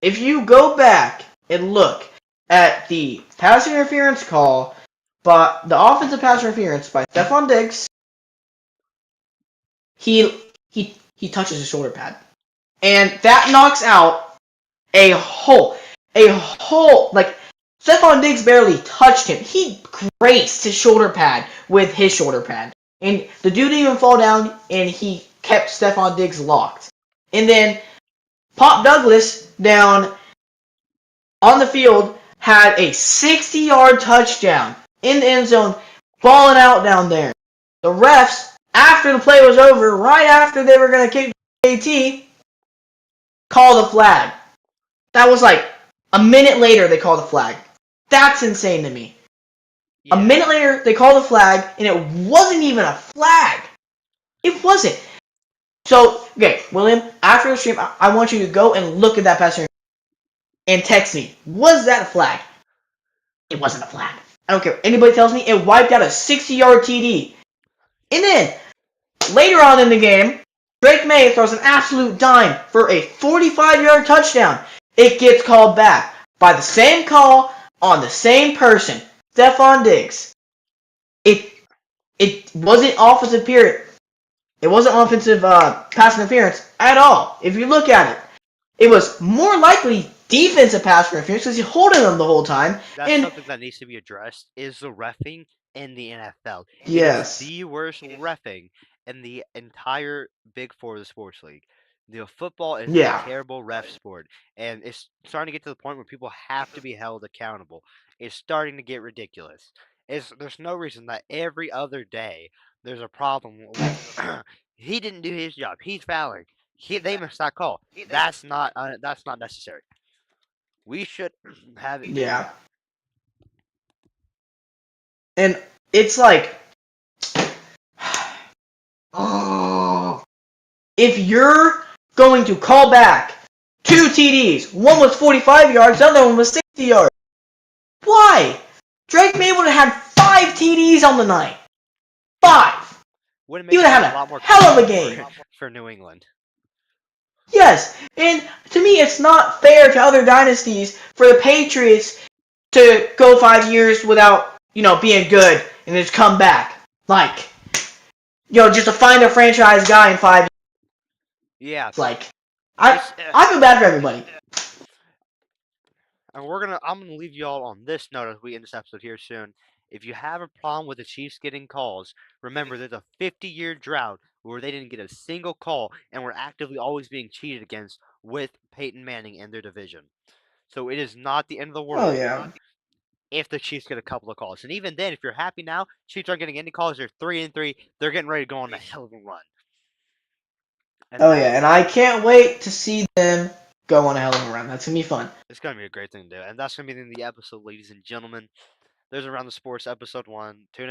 If you go back and look at the pass interference call, but the offensive pass interference by Stephon Diggs, he touches his shoulder pad. and that knocks out like Stephon Diggs barely touched him. He graced his shoulder pad with his shoulder pad, and the dude didn't even fall down, and he kept Stephon Diggs locked. And then Pop Douglas down on the field had a 60-yard touchdown in the end zone, balling out down there. The refs, after the play was over, right after they were going to kick AT, called a flag. That was like a minute later they called a flag. That's insane to me. Yeah. A minute later they called a flag, and it wasn't even a flag. It wasn't. So, okay, William, after the stream, I want you to go and look at that pass and text me. Was that a flag? It wasn't a flag. I don't care. Anybody tells me it wiped out a 60-yard TD. And then, later on in the game, Drake May throws an absolute dime for a 45-yard touchdown. It gets called back by the same call on the same person, Stephon Diggs. It wasn't offensive period. It wasn't offensive pass interference at all. If you look at it, it was more likely defensive pass interference because he's holding them the whole time. That's something that needs to be addressed, is the reffing in the NFL. Yes. It is the worst reffing in the entire Big Four of the sports league. The football is a terrible ref sport, and it's starting to get to the point where people have to be held accountable. It's starting to get ridiculous. There's no reason that every other day there's a problem with he didn't do his job. He's fouling. They missed that call. That's not necessary. We should have it. Yeah. And it's like, oh, if you're going to call back 2 TDs, one was 45 yards, the other one was 60 yards, why? Drake May would have had 5 TDs on the night. 5. He would have had a hell of a game for New England. Yes, and to me, it's not fair to other dynasties for the Patriots to go 5 years without, being good and just come back. Like, just to find a franchise guy in 5 years. Yeah. Like, I feel bad for everybody. And I'm gonna leave you all on this note as we end this episode here soon. If you have a problem with the Chiefs getting calls, remember there's a 50-year drought where they didn't get a single call and were actively always being cheated against with Peyton Manning in their division. So it is not the end of the world. Oh, yeah. If the Chiefs get a couple of calls. And even then, if you're happy now, Chiefs aren't getting any calls. They're 3-3. They're getting ready to go on a hell of a run. And I can't wait to see them go on a hell of a run. That's going to be fun. It's going to be a great thing to do. And that's going to be the end of the episode, ladies and gentlemen. There's Around the Sports, episode 1. Tune in.